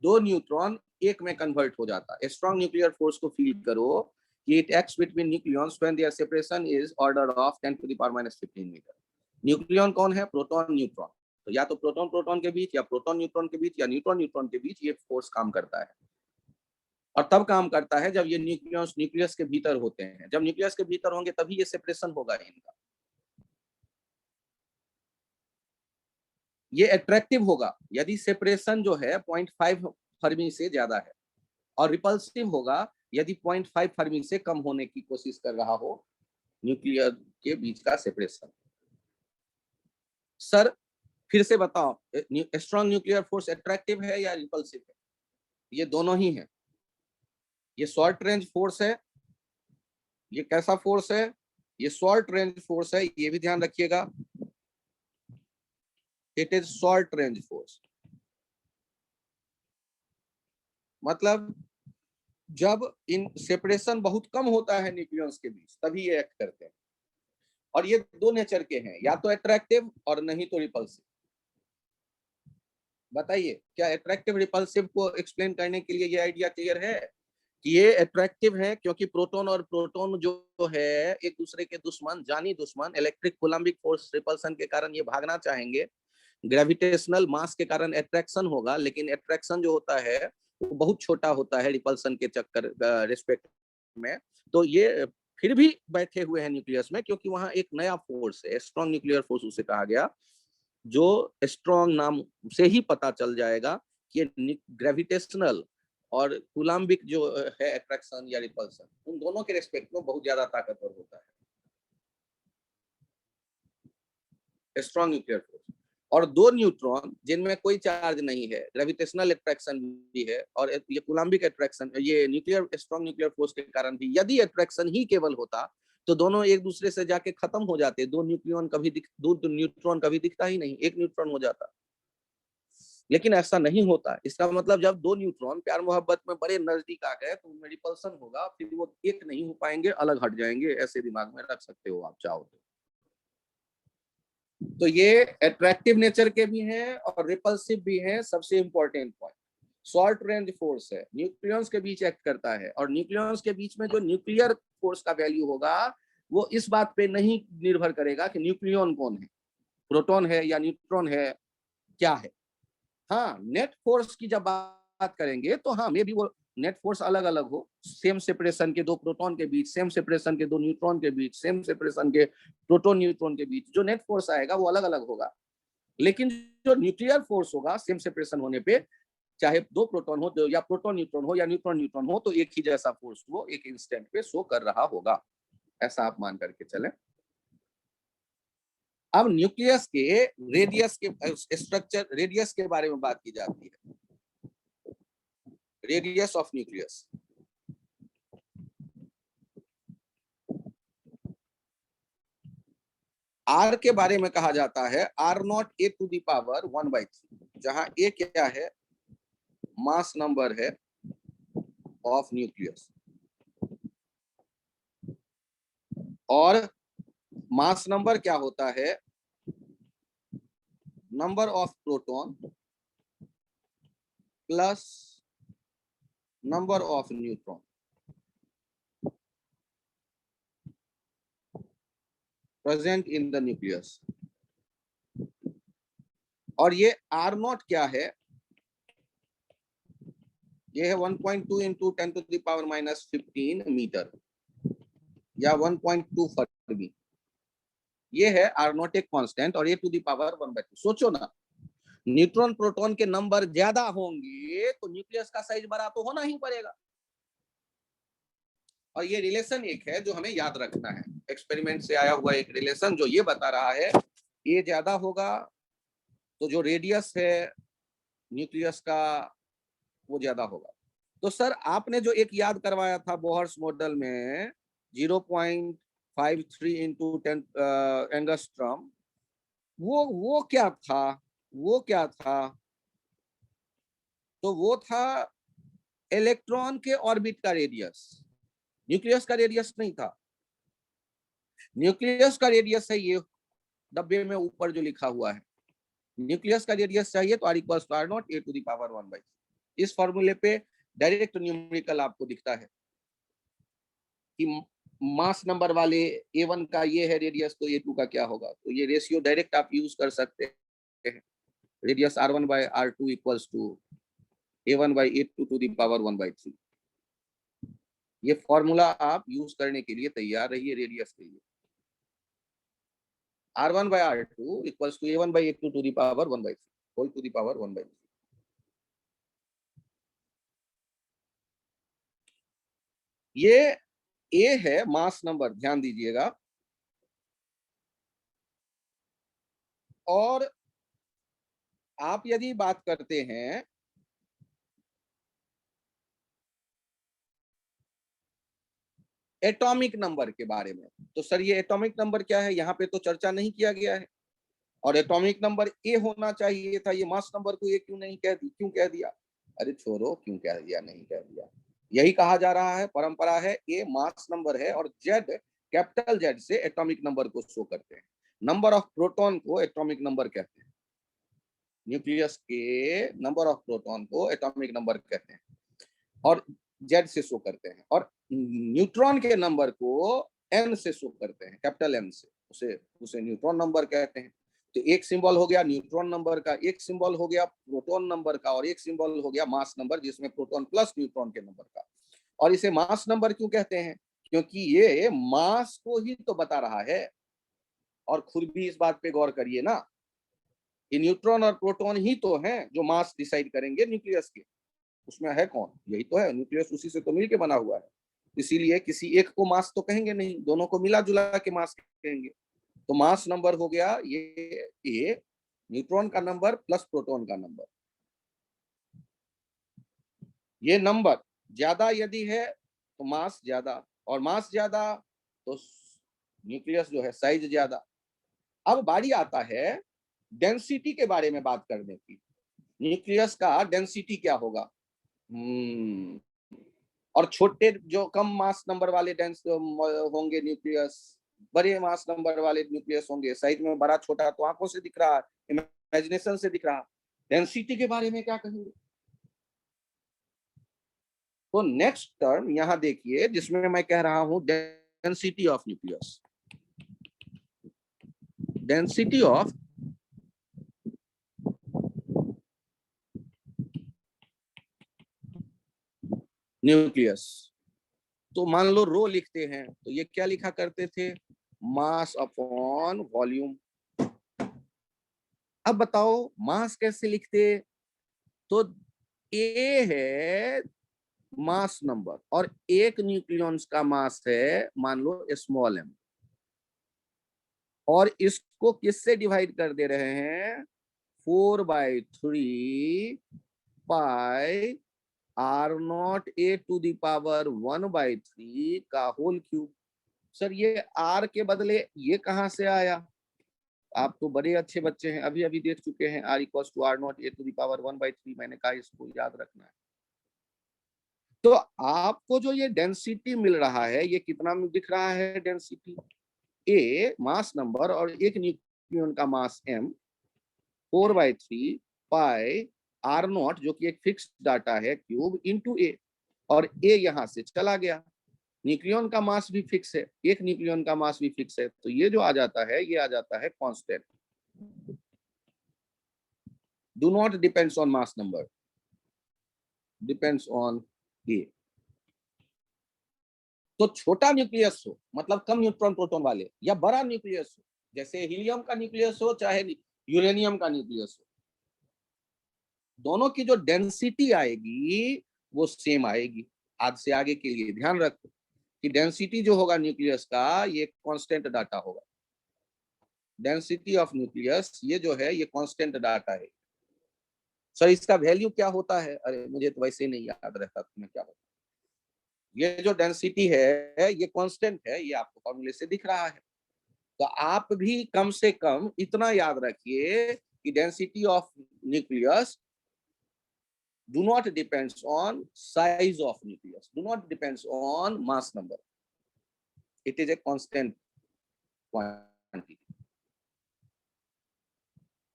दो न्यूट्रॉन एक में कन्वर्ट हो जाता है। स्ट्रॉन्ग न्यूक्लियर फोर्स को फील करो कि it acts between nucleons when their separation is order of 10⁻⁻15 metre. Nucleon कौन है? Proton neutron. तो या तो प्रोटॉन प्रोटॉन के बीच, या प्रोटॉन न्यूट्रॉन के बीच, या न्यूट्रॉन न्यूट्रॉन के बीच ये फोर्स काम करता है। और तब काम करता है जब ये न्यूक्लियस न्यूक्लियस के भीतर होते हैं। जब न्यूक्लियस के भीतर होंगे तभी ये सेपरेशन होगा इनका। ये अट्रैक्टिव होगा यदि सेपरेशन जो है 0.5 फर्मी से ज्यादा है, और रिपल्सिव होगा यदि 0.5 फर्मी से कम होने की कोशिश कर रहा हो न्यूक्लियर के बीच का सेपरेशन। सर फिर से बताओ, स्ट्रॉन्ग न्यूक्लियर फोर्स अट्रैक्टिव है या रिपल्सिव है? ये दोनों ही है। ये शॉर्ट रेंज फोर्स है। ये कैसा फोर्स है? ये शॉर्ट रेंज फोर्स है, ये भी ध्यान रखिएगा। It is short range force. मतलब जब इन सेपरेशन बहुत कम होता है न्यूक्लियस के बीच तभी ये एक्ट करते हैं। और ये दो नेचर के हैं, या तो अट्रैक्टिव और नहीं तो रिपल्सिव। बताइए, क्या अट्रैक्टिव रिपल्सिव को एक्सप्लेन करने के लिए ये आइडिया क्लियर है कि ये अट्रैक्टिव है क्योंकि प्रोटॉन और प्रोटॉन जो है एक दूसरे के दुश्मन, जानी दुश्मन। इलेक्ट्रिक कूलम्बिक फोर्स रिपल्सन के कारण ये भागना चाहेंगे। ग्रेविटेशनल मास के कारण अट्रैक्शन होगा, लेकिन अट्रैक्शन जो होता है वो बहुत छोटा होता है रिपल्सन के चक्कर रिस्पेक्ट में। तो ये फिर भी बैठे हुए हैं न्यूक्लियस में, क्योंकि वहां एक नया फोर्स है, स्ट्रॉन्ग न्यूक्लियर फोर्स उसे कहा गया, जो स्ट्रॉन्ग नाम से ही पता चल जाएगा कि ग्रेविटेशनल और कूलम्बिक जो है अट्रैक्शन या रिपल्सन, उन दोनों के रिस्पेक्ट में बहुत ज्यादा ताकतवर होता है स्ट्रॉन्ग न्यूक्लियर फोर्स। और दो न्यूट्रॉन जिनमें कोई चार्ज नहीं है, ग्रेविटेशनल अट्रैक्शन भी है और ये कूलम्बिक अट्रैक्शन, ये न्यूक्लियर स्ट्रॉन्ग न्यूक्लियर फोर्स के कारण भी, यदि अट्रैक्शन ही केवल होता तो दोनों एक दूसरे से जाके खत्म हो जाते। दो न्यूट्रॉन कभी दिखता ही नहीं, एक न्यूट्रॉन हो जाता। लेकिन ऐसा नहीं होता। इसका मतलब जब दो न्यूट्रॉन प्यार मोहब्बत में बड़े नजदीक आ गए तो उनमें रिपल्सन होगा, फिर वो एक नहीं हो पाएंगे, अलग हट जाएंगे। ऐसे दिमाग में रख सकते हो आप चाहो तो ये अट्रैक्टिव नेचर के भी हैं और रिपल्सिव भी हैं। सबसे important point, short range force है, न्यूक्लियॉन्स के बीच एक्ट करता है। और न्यूक्लियॉन्स के बीच में जो न्यूक्लियर फोर्स का वैल्यू होगा वो इस बात पे नहीं निर्भर करेगा कि न्यूक्लियॉन कौन है, प्रोटॉन है या न्यूट्रॉन है, क्या है। हाँ, नेट फोर्स की जब बात करेंगे तो हाँ, मे भी वो नेट फोर्स अलग अलग हो, सेम सेपरेशन के दो प्रोटॉन के बीच, सेम सेपरेशन के दो न्यूट्रॉन के बीच, सेम सेपरेशन के प्रोटॉन न्यूट्रॉन के बीच, जो नेट फोर्स आएगा वो अलग अलग होगा। लेकिन जो न्यूक्लियर फोर्स होगा सेम सेपरेशन होने पे, चाहे दो प्रोटॉन हो या प्रोटॉन न्यूट्रॉन हो या न्यूट्रॉन न्यूट्रॉन हो, तो एक ही जैसा फोर्स वो एक इंस्टेंट पे शो कर रहा होगा। ऐसा आप मान करके चलें। अब न्यूक्लियस के रेडियस के स्ट्रक्चर, रेडियस के बारे में बात की जाती है। रेडियस ऑफ न्यूक्लियस, आर के बारे में कहा जाता है r0a⁻⁴, जहां ए क्या है? मास नंबर है ऑफ न्यूक्लियस, और मास नंबर क्या होता है? Number of proton plus number of neutron present in the nucleus. और ये r0 क्या है? ये है 1.2 इंटू 10⁻⁻15 मीटर या 1.2 फर्मी। ये है r0 एक कांस्टेंट और a⁻1/2। सोचो ना, न्यूट्रॉन प्रोटॉन के नंबर ज्यादा होंगे तो न्यूक्लियस का साइज बड़ा तो होना ही पड़ेगा। और ये रिलेशन एक है जो हमें याद रखना है, एक्सपेरिमेंट से आया हुआ एक रिलेशन जो ये बता रहा है ये ज्यादा होगा तो जो रेडियस है न्यूक्लियस का वो ज्यादा होगा। तो सर आपने जो एक याद करवाया था बोहर्स मॉडल में 0.53 इंटू 10 एंगस्ट्रॉम, वो क्या था? वो क्या था? तो वो था इलेक्ट्रॉन के ऑर्बिट का रेडियस, न्यूक्लियस का रेडियस नहीं था। न्यूक्लियस का रेडियस है ये डब्बे में ऊपर जो लिखा हुआ है। न्यूक्लियस का रेडियस चाहिए तो r = r0 a⁻1/3। इस फॉर्मूले पे डायरेक्ट न्यूमेरिकल आपको दिखता है कि मास नंबर वाले A1 का ये है रेडियस, तो A2 का क्या होगा। तो ये रेशियो डायरेक्ट आप यूज कर सकते हैं। Radius R1 by R2 equals to A1 by A2 to the power 1/3। ये फॉर्मूला आप यूज करने के लिए तैयार रहिए रेडियस के लिए। R1 by R2 equals to A1 by A2 to the power 1/3 whole to the power 1/3। ये A है मास नंबर, ध्यान दीजिएगा। और आप यदि बात करते हैं एटॉमिक नंबर के बारे में, तो सर ये एटॉमिक नंबर क्या है, यहाँ पे तो चर्चा नहीं किया गया है। और एटॉमिक नंबर ए होना चाहिए था, ये मास नंबर को ये क्यों नहीं क्यों कह दिया। अरे छोड़ो, क्यों कह दिया, नहीं कह दिया। यही कहा जा रहा है, परंपरा है, ए मास नंबर है और जेड कैपिटल जेड से एटॉमिक नंबर को शो करते हैं। नंबर ऑफ प्रोटॉन को एटॉमिक नंबर कहते हैं। न्यूक्लियस के नंबर ऑफ प्रोटॉन को एटॉमिक नंबर कहते हैं और जेड से शो करते हैं। और न्यूट्रॉन के नंबर को एन से शो करते हैं, कैपिटल एन से। उसे न्यूट्रॉन नंबर कहते हैं। तो एक सिंबल हो गया न्यूट्रॉन नंबर का, एक सिंबल हो गया प्रोटॉन नंबर का, और एक सिंबल हो गया मास नंबर, जिसमें प्रोटॉन प्लस न्यूट्रॉन के नंबर का। और इसे मास नंबर क्यों कहते हैं, क्योंकि ये मास को ही तो बता रहा है। और खुद भी इस बात पे गौर करिए ना, कि न्यूट्रॉन और प्रोटॉन ही तो हैं जो मास डिसाइड करेंगे न्यूक्लियस के। उसमें है कौन, यही तो है, न्यूक्लियस उसी से तो मिलके बना हुआ है। इसीलिए किसी एक को मास तो कहेंगे नहीं, दोनों को मिला जुला के मास कहेंगे। तो मास नंबर हो गया ये न्यूट्रॉन का नंबर प्लस प्रोटॉन का नंबर। ये नंबर ज्यादा यदि है तो मास ज्यादा, और मास ज्यादा तो न्यूक्लियस जो है साइज ज्यादा। अब बारी आता है डेंसिटी के बारे में बात करने की। न्यूक्लियस का डेंसिटी क्या होगा। और छोटे जो कम मास नंबर वाले डेंस होंगे न्यूक्लियस, बड़े मास नंबर वाले न्यूक्लियस होंगे। साइज में बड़ा छोटा तो आंखों से दिख रहा है, इमेजिनेशन से दिख रहा। डेंसिटी के बारे में क्या कहेंगे। तो नेक्स्ट टर्म यहां देखिए, जिसमें मैं कह रहा हूं density of nucleus. Density of nucleus. तो मान लो रो लिखते हैं, तो ये क्या लिखा करते थे, मास अपॉन वॉल्यूम। अब बताओ मास कैसे लिखते। तो ए है मास नंबर और एक न्यूक्लियॉन्स का मास है मान लो स्मॉल एम, और इसको किससे डिवाइड कर दे रहे हैं, 4/3 पाई R0 a⁻³ का होल क्यूब। सर ये R के बदले ये कहां से आया। आप तो बड़े अच्छे बच्चे हैं, अभी अभी देख चुके हैं R=R0 a⁻1/3। मैंने कहा इसको याद रखना है। तो आपको जो ये डेंसिटी मिल रहा है, ये कितना दिख रहा है डेंसिटी, ए मास नंबर और एक न्यूक्लियन का मास m, 4/3 पाई R0 जो कि एक फिक्स डाटा है क्यूब इंटू ए। और ए यहां से चला गया, न्यूक्लियन का मास भी फिक्स है, एक न्यूक्लियन का मास भी फिक्स है, तो ये जो आ जाता है ये आ जाता है constant. Do not depends on mass number, depends on A. तो छोटा न्यूक्लियस हो मतलब कम न्यूट्रॉन प्रोटॉन वाले, या बड़ा न्यूक्लियस हो जैसे हीलियम का न्यूक्लियस हो चाहे यूरेनियम का न्यूक्लियस हो, दोनों की जो डेंसिटी आएगी वो सेम आएगी। आज से आगे के लिए ध्यान रखो कि डेंसिटी जो होगा न्यूक्लियस का ये कांस्टेंट डाटा होगा। डेंसिटी ऑफ न्यूक्लियस ये जो है ये कांस्टेंट डाटा है। सर इसका वैल्यू क्या होता है, अरे मुझे तो वैसे नहीं याद रहता तुम्हें क्या होता। ये जो डेंसिटी है ये कांस्टेंट है, ये आपको फॉर्मूले से दिख रहा है। तो आप भी कम से कम इतना याद रखिए कि density of nucleus do not depends on size of nucleus, do not depends on mass number, it is a constant quantity.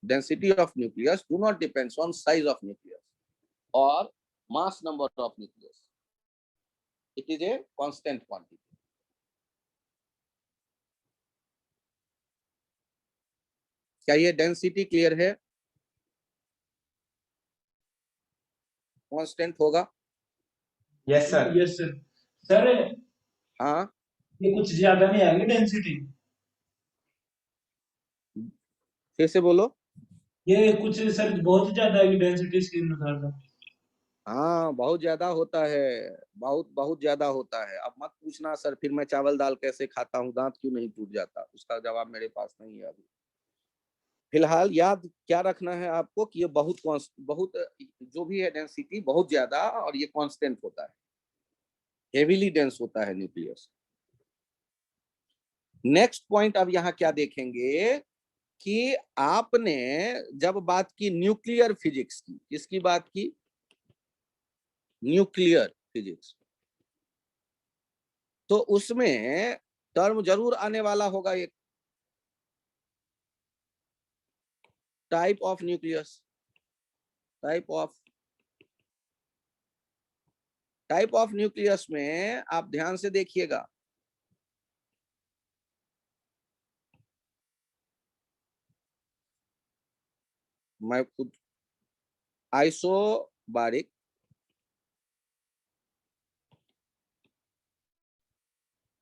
Density of nucleus do not depends on size of nucleus, और mass number of nucleus. It is a constant quantity. क्या ये density clear है? Constant होगा? Yes sir. Yes sir. Sir हाँ, ये कुछ ज्यादा नहीं आएगी डेंसिटी? फिर से बोलो। ये कुछ सर बहुत ज्यादा आएगी डेंसिटी इसके अनुसार तो। हाँ, बहुत ज्यादा होता है, बहुत बहुत ज्यादा होता है। अब मत पूछना सर फिर मैं चावल दाल कैसे खाता हूँ, दांत क्यों नहीं टूट जाता, उसका जवाब मेरे पास नहीं है अभी। फिलहाल याद क्या रखना है आपको कि ये बहुत जो भी है डेंसिटी बहुत ज्यादा, और ये कांस्टेंट होता है, हेवीली डेंस होता है न्यूक्लियस। नेक्स्ट पॉइंट अब यहाँ क्या देखेंगे कि आपने जब बात की न्यूक्लियर फिजिक्स की, किसकी बात की? Nuclear physics. तो उसमें टर्म जरूर आने वाला होगा एक, type of nucleus. Type of nucleus में आप ध्यान से देखिएगा, मैं खुद आइसोबारिक,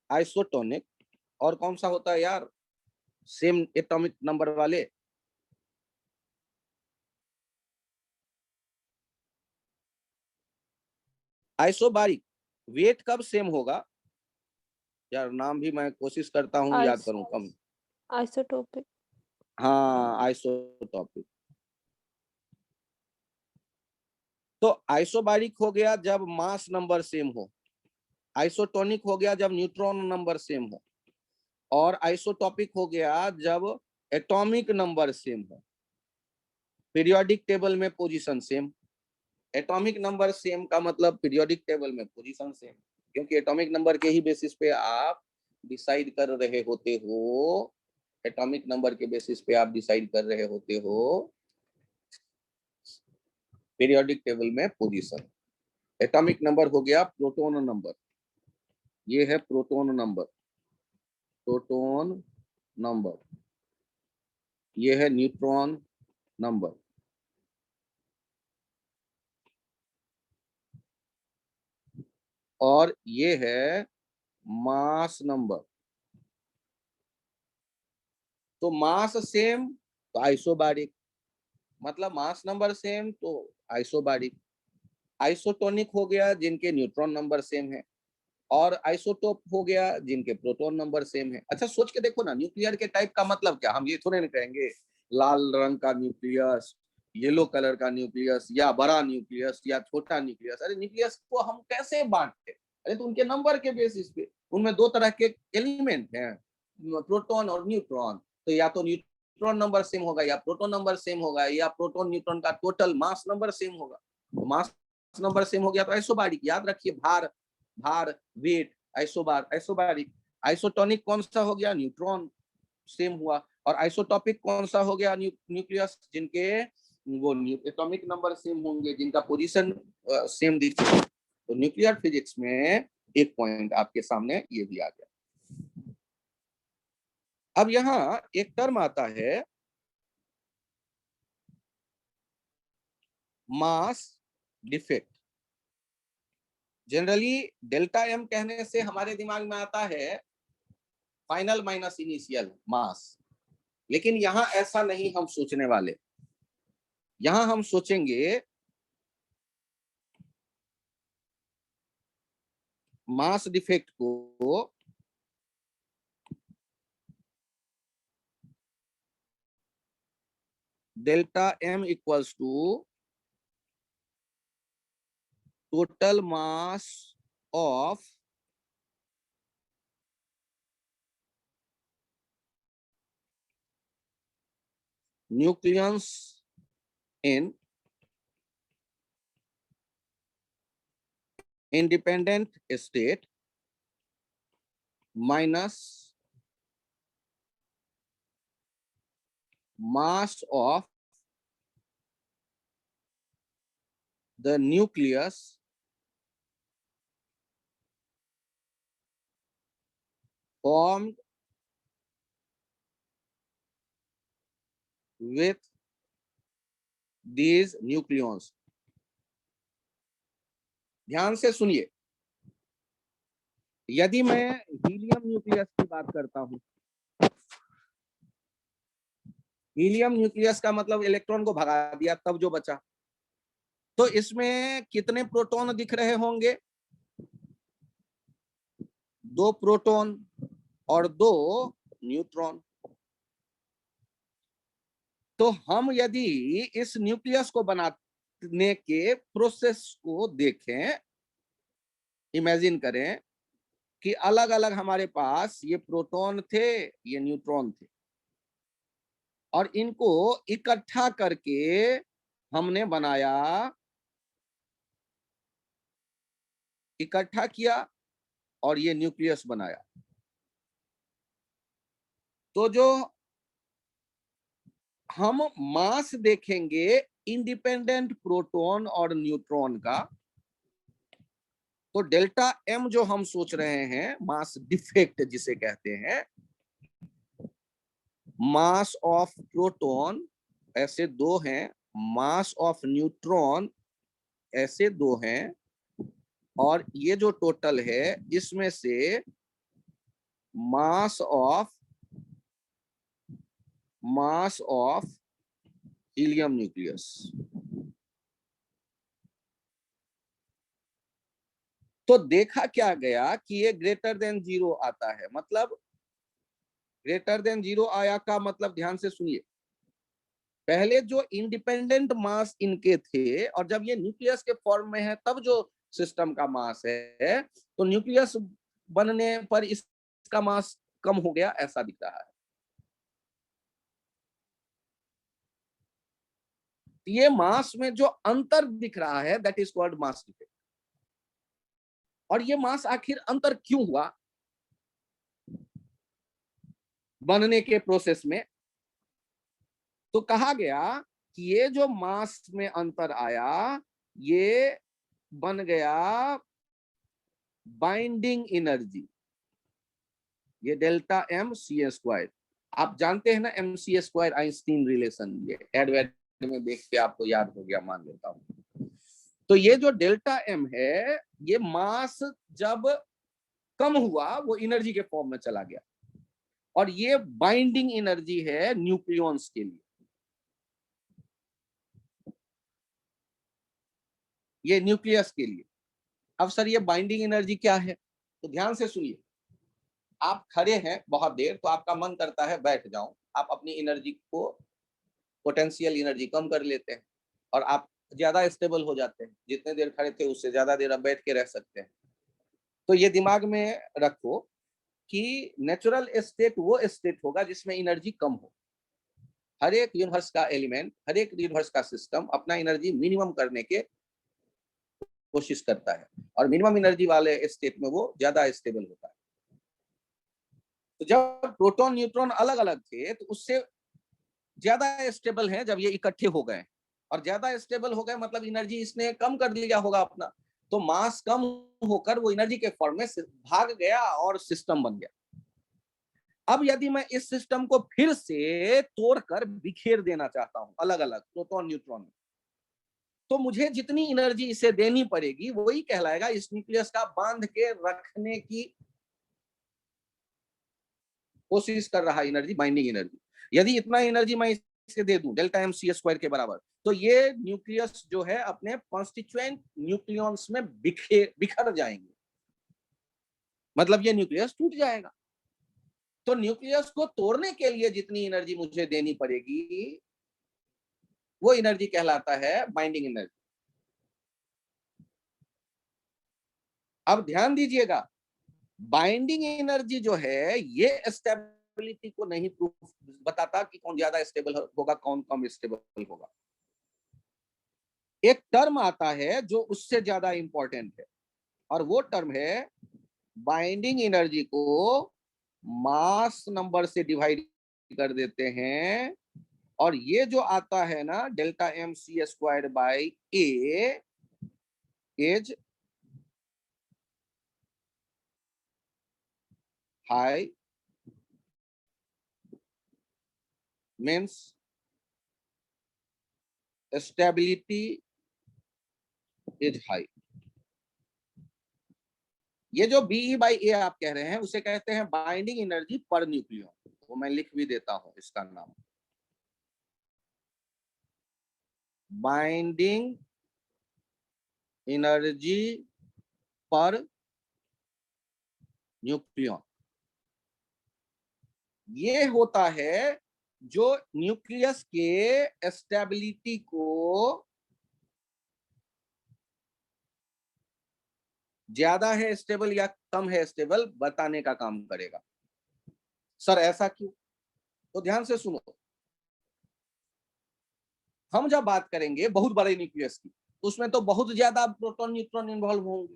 आइसोटोनिक, और कौन सा होता है यार सेम एटॉमिक नंबर वाले? आइसोबारिक। वेट कब सेम होगा यार? नाम भी मैं कोशिश करता हूँ याद करूं कम। आइसोटोपिक। हाँ, आइसोटॉपिक। तो आइसोबारिक हो गया जब मास नंबर सेम हो, आइसोटोनिक हो गया जब न्यूट्रॉन नंबर सेम हो, और आइसोटॉपिक हो गया जब एटॉमिक नंबर सेम हो। पीरियोडिक टेबल में position same. Atomic number same का मतलब पीरियोडिक टेबल में पोजीशन सेम, क्योंकि एटॉमिक नंबर के ही बेसिस पे आप डिसाइड कर रहे होते हो, एटॉमिक नंबर के बेसिस पे आप डिसाइड कर रहे होते हो पीरियोडिक टेबल में पोजीशन। एटॉमिक नंबर हो गया प्रोटॉन नंबर, ये है प्रोटॉन नंबर, प्रोटॉन नंबर। ये है न्यूट्रॉन नंबर, और ये है मास नंबर। तो मास सेम तो आइसोबारिक, मतलब मास नंबर सेम तो आइसोबारिक। आइसोटोनिक हो गया जिनके न्यूट्रॉन नंबर सेम है, और आइसोटोप हो गया जिनके प्रोटॉन नंबर सेम है। अच्छा सोच के देखो ना, न्यूक्लियर के टाइप का मतलब क्या? हम ये थोड़े नहीं कहेंगे लाल रंग का न्यूक्लियस, येलो कलर का न्यूक्लियस, या बड़ा न्यूक्लियस या छोटा न्यूक्लियस। अरे न्यूक्लियस को हम कैसे बांटते? अरे तो उनके नंबर के बेसिस पे, उनमें दो तरह के एलिमेंट हैं, प्रोटॉन और न्यूट्रॉन। तो या तो न्यूट्रॉन नंबर सेम होगा, या प्रोटॉन नंबर सेम होगा, या प्रोटॉन न्यूट्रॉन का टोटल मास नंबर सेम होगा। तो मास नंबर सेम हो गया तो आइसोबारिक। याद रखिए, भार भार वेट आइसोबारिक। आइसोटोनिक कौन सा हो गया? न्यूट्रॉन सेम हुआ। और आइसोटॉपिक कौन सा हो गया? न्यूक्लियस जिनके वो एटॉमिक नंबर सेम होंगे, जिनका पोजीशन सेम दिखे। तो न्यूक्लियर फिजिक्स में एक पॉइंट आपके सामने ये भी आ गया। अब यहाँ एक टर्म आता है mass defect. Generally delta M कहने से हमारे दिमाग में आता है फाइनल माइनस इनिशियल मास, लेकिन यहां ऐसा नहीं हम सोचने वाले। यहां हम सोचेंगे मास डिफेक्ट को delta M equals to total mass of nucleus in independent state minus mass of the nucleus formed with these nucleons. ध्यान से सुनिए, यदि मैं हीलियम न्यूक्लियस की बात करता हूं, हीलियम न्यूक्लियस का मतलब इलेक्ट्रॉन को भगा दिया, तब जो बचा, तो इसमें कितने प्रोटॉन दिख रहे होंगे? 2 प्रोटॉन और 2 न्यूट्रॉन। तो हम यदि इस न्यूक्लियस को बनाने के प्रोसेस को देखें, इमेजिन करें कि अलग अलग हमारे पास ये प्रोटॉन थे, ये न्यूट्रॉन थे, और इनको इकट्ठा करके हमने बनाया, इकट्ठा किया और ये न्यूक्लियस बनाया। तो जो हम मास देखेंगे इंडिपेंडेंट प्रोटॉन और न्यूट्रॉन का, तो डेल्टा एम जो हम सोच रहे हैं, मास डिफेक्ट जिसे कहते हैं, मास ऑफ प्रोटॉन ऐसे 2 हैं, मास ऑफ न्यूट्रॉन ऐसे 2 हैं, और ये जो टोटल है इसमें से मास ऑफ हीलियम न्यूक्लियस, तो देखा क्या गया कि ये ग्रेटर देन 0 आता है। मतलब ग्रेटर देन 0 आया का मतलब, ध्यान से सुनिए, पहले जो इंडिपेंडेंट मास इनके थे, और जब ये न्यूक्लियस के फॉर्म में है तब जो सिस्टम का मास है, तो न्यूक्लियस बनने पर इसका मास कम हो गया, ऐसा दिख रहा है। ये मास में जो अंतर दिख रहा है, that is called mass defect. और ये मास आखिर अंतर क्यों हुआ बनने के प्रोसेस में? तो कहा गया कि ये जो मास में अंतर आया, ये बन गया बाइंडिंग एनर्जी, ये डेल्टा एम सी स्क्वायर। आप जानते हैं ना M C square Einstein relation, ये एडवेड में देख के आपको याद हो गया, मान लेता हूं। तो ये जो डेल्टा एम है, ये मास जब कम हुआ वो एनर्जी के फॉर्म में चला गया, और ये बाइंडिंग एनर्जी है न्यूक्लियॉन्स के लिए, ये न्यूक्लियस के लिए। अब सर ये बाइंडिंग एनर्जी क्या है? तो ध्यान से सुनिए, आप खड़े हैं बहुत देर, तो आपका मन करता है बैठ जाऊं, आप अपनी एनर्जी को, पोटेंशियल एनर्जी कम कर लेते हैं, और आप ज्यादा स्टेबल हो जाते हैं। जितने देर खड़े थे उससे ज्यादा देर आप बैठ के रह सकते हैं। तो ये दिमाग में रखो कि नेचुरल स्टेट वो स्टेट होगा जिसमें एनर्जी कम हो। हर एक यूनिवर्स का एलिमेंट, हर एक यूनिवर्स का सिस्टम अपना एनर्जी मिनिमम करने के कोशिश करता है, और मिनिमम एनर्जी वाले स्टेट में वो ज्यादा स्टेबल होता है। तो जब प्रोटॉन न्यूट्रॉन अलग अलग थे, तो उससे ज्यादा स्टेबल हैं जब ये इकट्ठे हो गए, और ज्यादा स्टेबल हो गए मतलब एनर्जी इसने कम कर दिया होगा अपना, तो मास कम होकर वो एनर्जी के फॉर्म में भाग गया और सिस्टम बन गया। अब यदि मैं इस सिस्टम को फिर से तोड़कर बिखेर देना चाहता हूं अलग अलग प्रोटॉन न्यूट्रॉन में, तो मुझे जितनी एनर्जी इसे देनी पड़ेगी वही कहलाएगा इस न्यूक्लियस का बांध के रखने की कोशिश कर रहा एनर्जी, बाइंडिंग एनर्जी। यदि इतना एनर्जी मैं इसे दे दूं डेल्टा एम सी स्क्वायर के बराबर, तो ये न्यूक्लियस जो है अपने कॉन्स्टिट्यूएंट न्यूक्लियॉन्स में बिखर जाएंगे, मतलब ये न्यूक्लियस टूट जाएगा। तो न्यूक्लियस को तोड़ने के लिए जितनी एनर्जी मुझे देनी पड़ेगी, वो एनर्जी कहलाता है बाइंडिंग एनर्जी। अब ध्यान दीजिएगा, बाइंडिंग एनर्जी जो है ये स्टेबिलिटी को नहीं प्रूफ बताता कि कौन ज्यादा स्टेबल होगा, कौन कम स्टेबल होगा। एक टर्म आता है जो उससे ज्यादा इंपॉर्टेंट है, और वो टर्म है बाइंडिंग एनर्जी को मास नंबर से डिवाइड कर देते हैं, और ये जो आता है ना delta M C square by A, is high means stability is high। ये जो BE/A आप कह रहे हैं उसे कहते हैं बाइंडिंग एनर्जी पर न्यूक्लियन। वो मैं लिख भी देता हूं इसका नाम, बाइंडिंग एनर्जी पर न्यूक्लियन। ये होता है जो न्यूक्लियस के स्टेबिलिटी को ज्यादा है स्टेबल या कम है स्टेबल बताने का काम करेगा। सर ऐसा क्यों? तो ध्यान से सुनो। हम जब बात करेंगे बहुत बड़े न्यूक्लियस की तो उसमें तो बहुत ज्यादा प्रोटॉन न्यूट्रॉन इन्वॉल्व होंगे,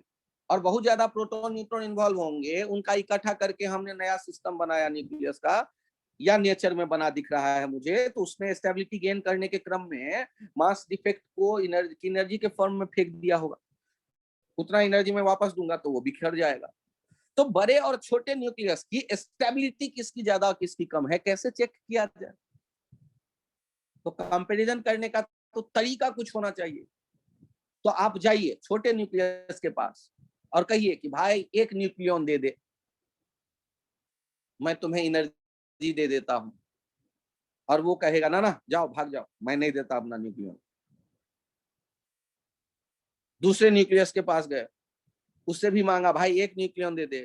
और बहुत ज्यादा प्रोटॉन न्यूट्रॉन इन्वॉल्व होंगे, उनका इकट्ठा करके हमने नया सिस्टम बनाया न्यूक्लियस का, या नेचर में बना दिख रहा है मुझे, तो उसमें स्टेबिलिटी गेन करने के क्रम में मास डिफेक्ट को एनर्जी के फॉर्म में फेंक दिया होगा। उतना एनर्जी में वापस दूंगा तो वो बिखर जाएगा। तो बड़े और छोटे न्यूक्लियस की स्टेबिलिटी किसकी ज्यादा और किसकी कम है, कैसे चेक किया जाए? तो कंपैरिजन करने का तो तरीका कुछ होना चाहिए। तो आप जाइए छोटे न्यूक्लियस के पास और कहिए कि भाई एक न्यूक्लियन दे दे, मैं तुम्हें एनर्जी दे देता हूं, और वो कहेगा ना ना जाओ भाग जाओ, मैं नहीं देता अपना न्यूक्लियन। दूसरे न्यूक्लियस के पास गए, उससे भी मांगा भाई एक न्यूक्लियन दे दे,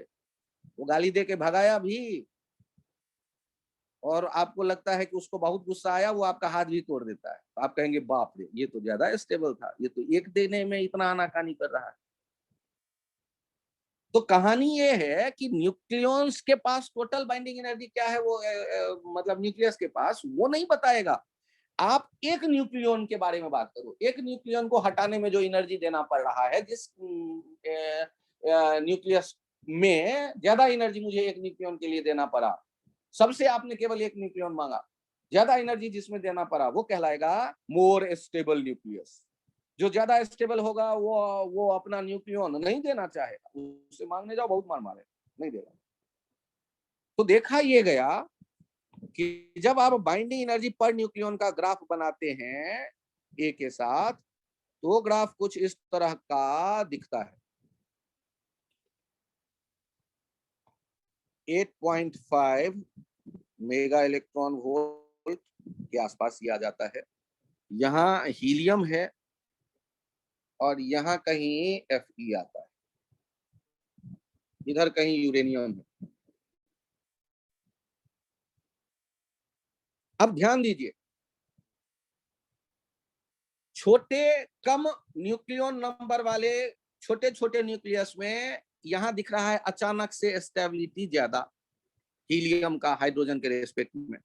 वो गाली दे के भगाया भी, और आपको लगता है कि उसको बहुत गुस्सा आया, वो आपका हाथ भी तोड़ देता है। तो आप कहेंगे बाप रे ये तो ज्यादा स्टेबल था, ये तो एक देने में इतना आनाकानी कर रहा है। तो कहानी ये है कि न्यूक्लियंस के पास टोटल बाइंडिंग एनर्जी क्या है, वो मतलब न्यूक्लियस के पास वो नहीं बताएगा। आप एक न्यूक्लियन के बारे में बात करो, एक न्यूक्लियन को हटाने में जो एनर्जी देना पड़ रहा है, जिस न्यूक्लियस में ज्यादा एनर्जी मुझे एक न्यूक्लियन के लिए देना पड़ा, सबसे आपने केवल एक न्यूक्लियन मांगा, ज्यादा एनर्जी जिसमें देना पड़ा वो कहलाएगा मोर स्टेबल न्यूक्लियस। जो ज्यादा स्टेबल होगा वो अपना न्यूक्लियन नहीं देना चाहेगा, उससे मांगने जाओ बहुत मार मारे, नहीं देगा। तो देखा ये गया कि जब आप बाइंडिंग एनर्जी पर न्यूक्लियन का ग्राफ बनाते हैं ए के साथ, तो ग्राफ कुछ इस तरह का दिखता है। 8.5 मेगा इलेक्ट्रॉन वोल्ट के आसपास ये आ जाता है। यहाँ हीलियम है और यहाँ कहीं Fe आता है, इधर कहीं यूरेनियम है। अब ध्यान दीजिए, छोटे कम न्यूक्लियन नंबर वाले छोटे छोटे न्यूक्लियस में यहां दिख रहा है अचानक से स्टेबिलिटी ज्यादा हीलियम का हाइड्रोजन के रेस्पेक्ट में।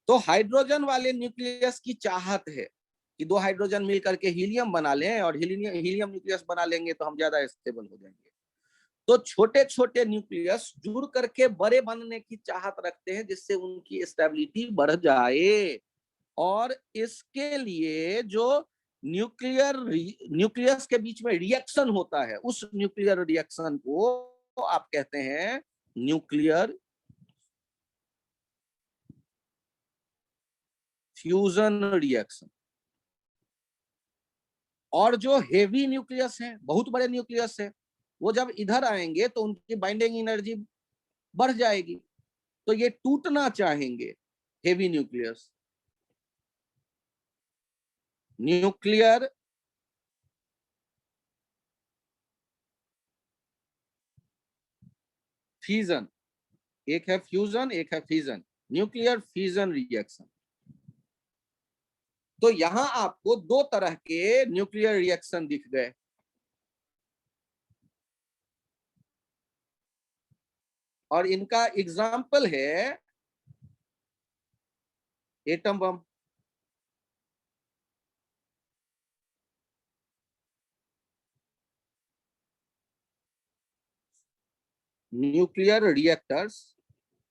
तो हाइड्रोजन वाले न्यूक्लियस की चाहत है कि दो हाइड्रोजन मिल करके हीलियम बना लें, और हीलियम न्यूक्लियस बना लेंगे तो हम ज्यादा स्टेबल हो जाएंगे। तो छोटे छोटे न्यूक्लियस जुड़ करके बड़े बनने की चाहत रखते हैं, जिससे उनकी स्टेबिलिटी बढ़ जाए। और इसके लिए जो न्यूक्लियस के बीच में रिएक्शन होता है, उस न्यूक्लियर रिएक्शन को आप कहते हैं न्यूक्लियर फ्यूजन रिएक्शन। और जो हेवी न्यूक्लियस है, बहुत बड़े न्यूक्लियस है, वो जब इधर आएंगे तो उनकी बाइंडिंग एनर्जी बढ़ जाएगी, तो ये टूटना चाहेंगे हेवी न्यूक्लियस। न्यूक्लियर फ्यूजन, एक है फ्यूजन एक है फिजन, न्यूक्लियर फ्यूजन रिएक्शन। तो यहां आपको दो तरह के न्यूक्लियर रिएक्शन दिख गए। और इनका एग्जाम्पल है एटम बम। न्यूक्लियर रिएक्टर्स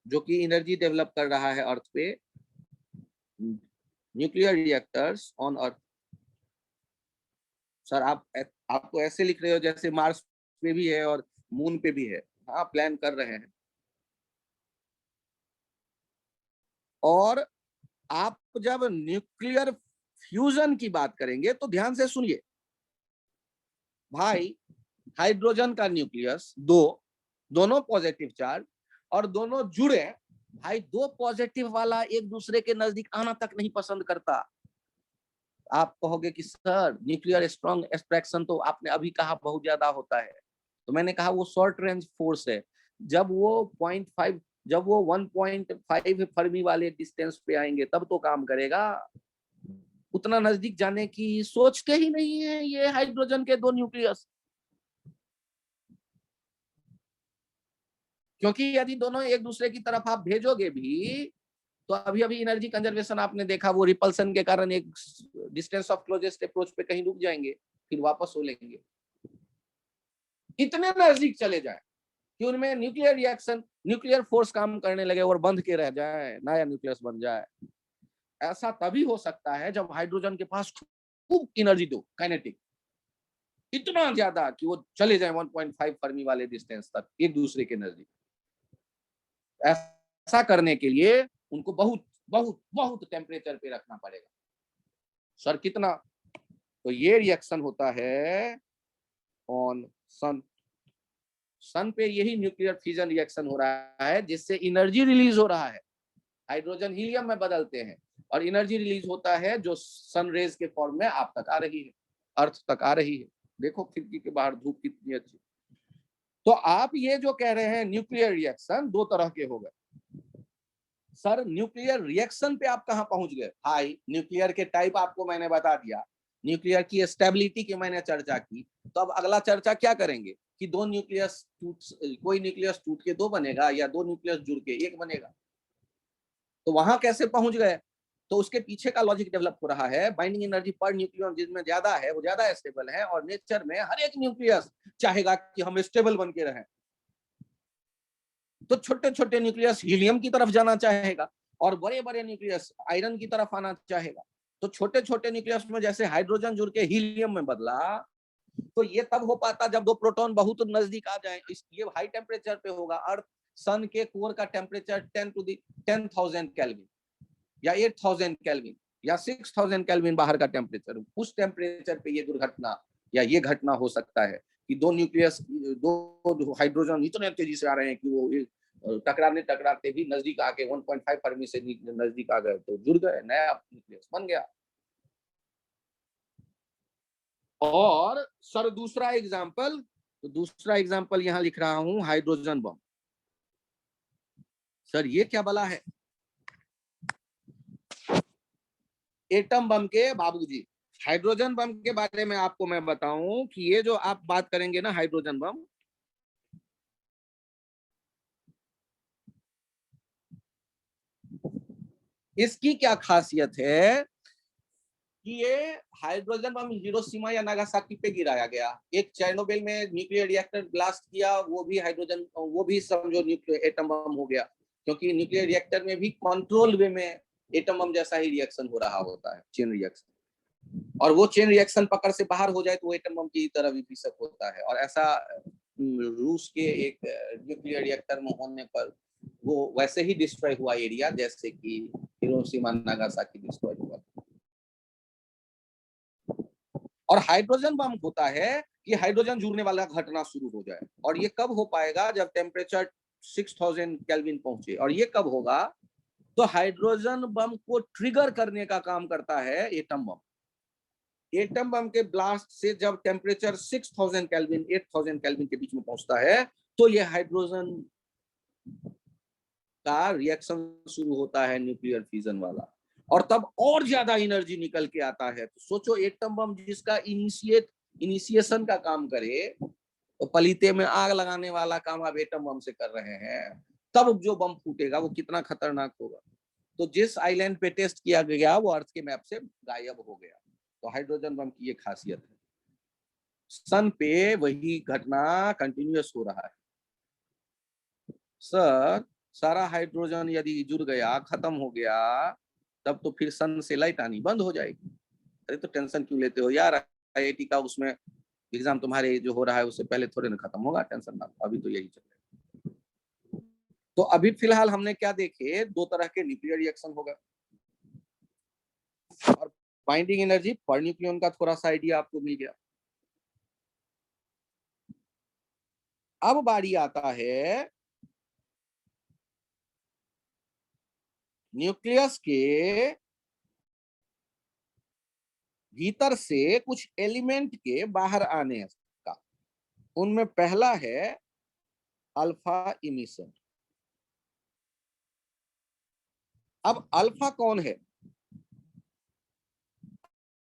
जो कि एनर्जी डेवलप कर रहा है अर्थ पे, nuclear reactors on earth. Sir आपको ऐसे लिख रहे हो जैसे मार्स पे भी है और मून पे भी है। हाँ, प्लान कर रहे हैं। और आप जब न्यूक्लियर फ्यूजन की बात करेंगे तो ध्यान से सुनिए भाई, हाइड्रोजन का न्यूक्लियस दोनों पॉजिटिव चार्ज और दोनों जुड़े। भाई, दो पॉजिटिव वाला एक दूसरे के नजदीक आना तक नहीं पसंद करता। आप कहोगे कि सर न्यूक्लियर स्ट्रॉन्ग एक्सट्रैक्शन तो आपने अभी कहा बहुत ज्यादा होता है, तो मैंने कहा वो शॉर्ट रेंज फोर्स है। जब वो 0.5 जब वो 1.5 फर्मी वाले डिस्टेंस पे आएंगे तब तो काम करेगा। उतना नजदीक जाने की सोचते ही नहीं है ये हाइड्रोजन के दो न्यूक्लियस। क्योंकि यदि दोनों एक दूसरे की तरफ आप भेजोगे भी तो अभी अभी एनर्जी कंजर्वेशन आपने देखा, वो रिपल्सन के कारण एक डिस्टेंस ऑफ क्लोजेस्ट अप्रोच पे कहीं रुक जाएंगे, फिर वापस हो लेंगे। इतने नजदीक चले जाए कि उनमें न्यूक्लियर रिएक्शन, न्यूक्लियर फोर्स काम करने लगे और बंध के रह जाए, नया न्यूक्लियस बन जाए। ऐसा तभी हो सकता है जब हाइड्रोजन के पास खूब एनर्जी दो, काइनेटिक, इतना ज्यादा कि वो चले जाए 1.5 फर्मी वाले डिस्टेंस तक एक दूसरे के नजदीक। ऐसा करने के लिए उनको बहुत बहुत बहुत टेम्परेचर पे रखना पड़ेगा। सर कितना? तो ये रिएक्शन होता है ऑन सन। सन पे यही न्यूक्लियर फ्यूजन रिएक्शन हो रहा है जिससे एनर्जी रिलीज हो रहा है। हाइड्रोजन हीलियम में बदलते हैं और एनर्जी रिलीज होता है जो सन रेज के फॉर्म में आप तक आ रही है, अर्थ तक आ रही है। देखो खिड़की के बाहर धूप कितनी अच्छी। तो आप ये जो कह रहे हैं न्यूक्लियर रिएक्शन दो तरह के हो गए। सर न्यूक्लियर रिएक्शन पे आप कहां पहुंच गए? हाई न्यूक्लियर के टाइप आपको मैंने बता दिया, न्यूक्लियर की स्टेबिलिटी की मैंने चर्चा की। तो अब अगला चर्चा क्या करेंगे कि दो न्यूक्लियस कोई न्यूक्लियस टूट के दो बनेगा या दो न्यूक्लियस जुड़ के एक बनेगा। तो वहां कैसे पहुंच गए? तो उसके पीछे का लॉजिक डेवलप हो रहा है। बाइंडिंग एनर्जी पर न्यूक्लियन जिसमें ज्यादा है वो ज्यादा स्टेबल है, और नेचर में हर एक न्यूक्लियस चाहेगा कि हम स्टेबल बन के रहें। तो छोटे छोटे न्यूक्लियस हीलियम की तरफ जाना चाहेगा और बड़े बड़े न्यूक्लियस आयरन की तरफ आना चाहेगा। तो छोटे छोटे न्यूक्लियस में जैसे हाइड्रोजन जुड़ के हीलियम में बदला, तो ये तब हो पाता जब दो प्रोटॉन बहुत नजदीक आ जाए। ये हाई टेम्परेचर पे होगा। अर्थ सन के कोर का टेम्परेचर 10,000 केल्विन या 8,000 केल्विन या 6,000 केल्विन बाहर का टेम्परेचर। उस टेम्परेचर पे ये दुर्घटना या ये घटना हो सकता है कि दो न्यूक्लियस, दो हाइड्रोजन इतने तेजी से आ रहे हैं कि वो टकराते भी नजदीक आके 1.5 फर्मी से नजदीक आ गए तो जुड़ गए, नया न्यूक्लियस बन गया। और सर दूसरा एग्जांपल, तो दूसरा एग्जांपल यहां लिख रहा हूं, हाइड्रोजन बम। सर ये क्या बला है? एटम बम के बाबूजी। हाइड्रोजन बम के बारे में आपको मैं बताऊं कि ये जो आप बात करेंगे ना हाइड्रोजन बम, इसकी क्या खासियत है कि ये हाइड्रोजन बम हिरोशिमा या नागासाकी पे गिराया गया। एक चेर्नोबिल में न्यूक्लियर रिएक्टर ब्लास्ट किया, वो भी हाइड्रोजन, वो भी समझो न्यूक्लियर एटम बम हो गया। क्योंकि न्यूक्लियर रिएक्टर में भी कंट्रोल वे में एटम बम जैसा ही रिएक्शन हो रहा होता है, चेन रिएक्शन। और वो चेन रिएक्शन पकड़ से बाहर हो जाए तो वो एटम बम की तरह विभीषक होता है। और ऐसा रूस के एक न्यूक्लियर रिएक्टर में होने पर वो वैसे ही डिस्ट्रॉय हुआ एरिया जैसे कि हिरोशिमा नागासाकी डिस्ट्रॉय हुआ। और हाइड्रोजन बम होता है कि हाइड्रोजन जुड़ने वाला घटना शुरू हो जाए। और ये कब हो पाएगा? जब टेम्परेचर 6,000 केल्विन पहुंचे। और ये कब होगा? तो हाइड्रोजन बम को ट्रिगर करने का काम करता है एटम बम। एटम बम के ब्लास्ट से जब टेम्परेचर 6,000 केल्विन 8,000 केल्विन के बीच में पहुंचता है तो ये हाइड्रोजन का रिएक्शन शुरू होता है, न्यूक्लियर फ्यूजन वाला। और तब और ज्यादा एनर्जी निकल के आता है। तो सोचो एटम बम जिसका इनिशिएशन का काम करे, तो पलीते में आग लगाने वाला काम आप एटम बम से कर रहे हैं, तब जो बम फूटेगा वो कितना खतरनाक होगा। तो जिस आइलैंड पे टेस्ट किया गया वो अर्थ के मैप से गायब हो गया। तो हाइड्रोजन बम की ये खासियत है। सन पे वही घटना कंटिन्यूअस हो रहा है। सर सारा हाइड्रोजन यदि जुड़ गया, खत्म हो गया, तब तो फिर सन से लाइट आनी बंद हो जाएगी। अरे तो टेंशन क्यों लेते हो यार? आईआईटी का उसमें एग्जाम तुम्हारे जो हो रहा है उससे पहले थोड़े ना खत्म होगा, टेंशन ना लो, अभी तो यही चल रहा है। तो अभी फिलहाल हमने क्या देखे, दो तरह के न्यूक्लियर रिएक्शन होगा, और बाइंडिंग एनर्जी पर न्यूक्लियन का थोड़ा सा आइडिया आपको मिल गया। अब बारी आता है न्यूक्लियस के भीतर से कुछ एलिमेंट के बाहर आने का। उनमें पहला है अल्फा इमिशन। अब अल्फा कौन है?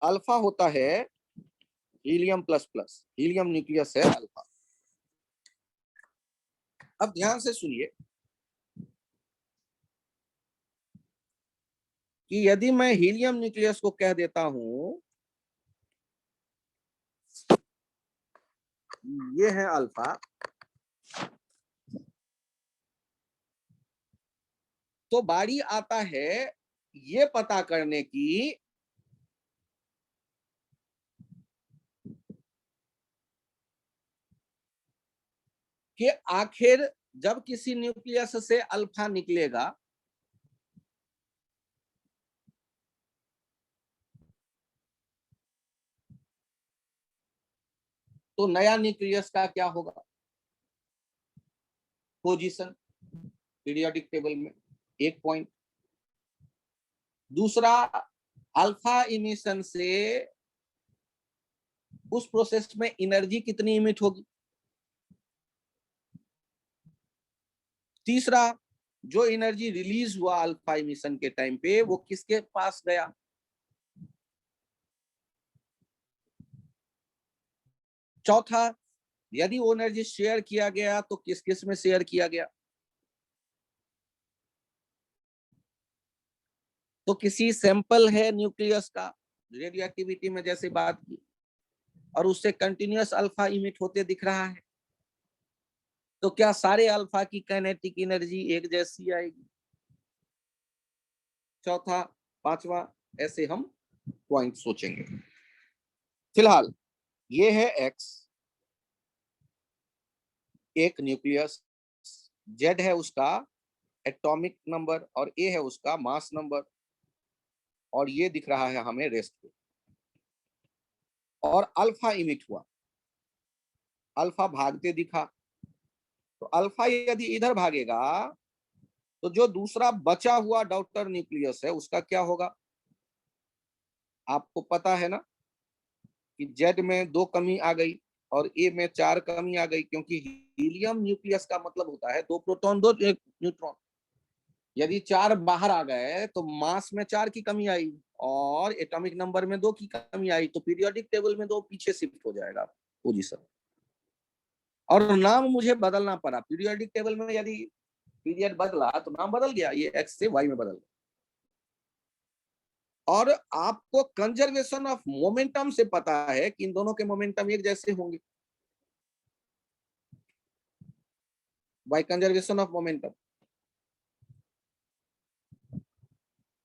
अल्फा होता है helium plus plus, helium nucleus है अल्फा। अब ध्यान से सुनिए कि यदि मैं हीलियम न्यूक्लियस को कह देता हूं ये है अल्फा, तो बारी आता है ये पता करने की कि आखिर जब किसी न्यूक्लियस से अल्फा निकलेगा तो नया न्यूक्लियस का क्या होगा पोजीशन पीरियोडिक टेबल में, एक पॉइंट। दूसरा, अल्फा इमिशन से उस प्रोसेस में एनर्जी कितनी इमिट होगी। तीसरा, जो एनर्जी रिलीज हुआ अल्फा इमिशन के टाइम पे वो किसके पास गया। चौथा, यदि वो एनर्जी शेयर किया गया तो किस किस में शेयर किया गया। तो किसी सैंपल है न्यूक्लियस का रेडियो एक्टिविटी में जैसे बात की, और उससे कंटिन्यूअस अल्फा इमिट होते दिख रहा है, तो क्या सारे अल्फा की काइनेटिक एनर्जी एक जैसी आएगी। चौथा, पांचवा, ऐसे हम पॉइंट सोचेंगे। फिलहाल ये है एक्स, एक न्यूक्लियस, जेड है उसका एटॉमिक नंबर और ए है उसका मास नंबर, और ये दिख रहा है हमें रेस्ट पे, और अल्फा इमिट हुआ, अल्फा भागते दिखा। तो अल्फा यदि इधर भागेगा तो जो दूसरा बचा हुआ डॉटर न्यूक्लियस है उसका क्या होगा। आपको पता है ना कि जेड में 2 कमी आ गई और ए में 4 कमी आ गई, क्योंकि हीलियम न्यूक्लियस का मतलब होता है 2 प्रोटॉन 2 न्यूट्रॉन। यदि 4 बाहर आ गए तो मास में 4 की कमी आई और एटॉमिक नंबर में 2 की कमी आई, तो पीरियोडिक टेबल में 2 पीछे शिफ्ट हो जाएगा पोजीशन, और नाम मुझे बदलना पड़ा। पीरियोडिक टेबल में यदि पीरियड बदला तो नाम बदल गया, ये एक्स से वाई में बदल गया। और आपको कंजर्वेशन ऑफ मोमेंटम से पता है कि इन दोनों के मोमेंटम एक जैसे होंगे, बाय कंजर्वेशन ऑफ मोमेंटम।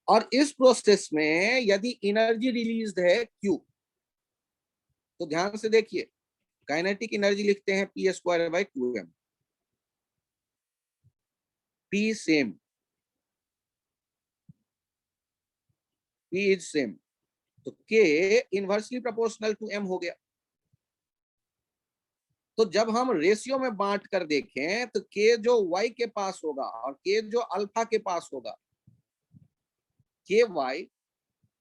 और इस प्रोसेस में यदि एनर्जी रिलीज्ड है क्यू, तो ध्यान से देखिए, काइनेटिक एनर्जी लिखते हैं P square by 2m, P same, P is same, तो के इनवर्सली प्रोपोर्शनल टू m हो गया। तो जब हम रेशियो में बांट कर देखें तो के जो y के पास होगा और के जो अल्फा के पास होगा, के वाई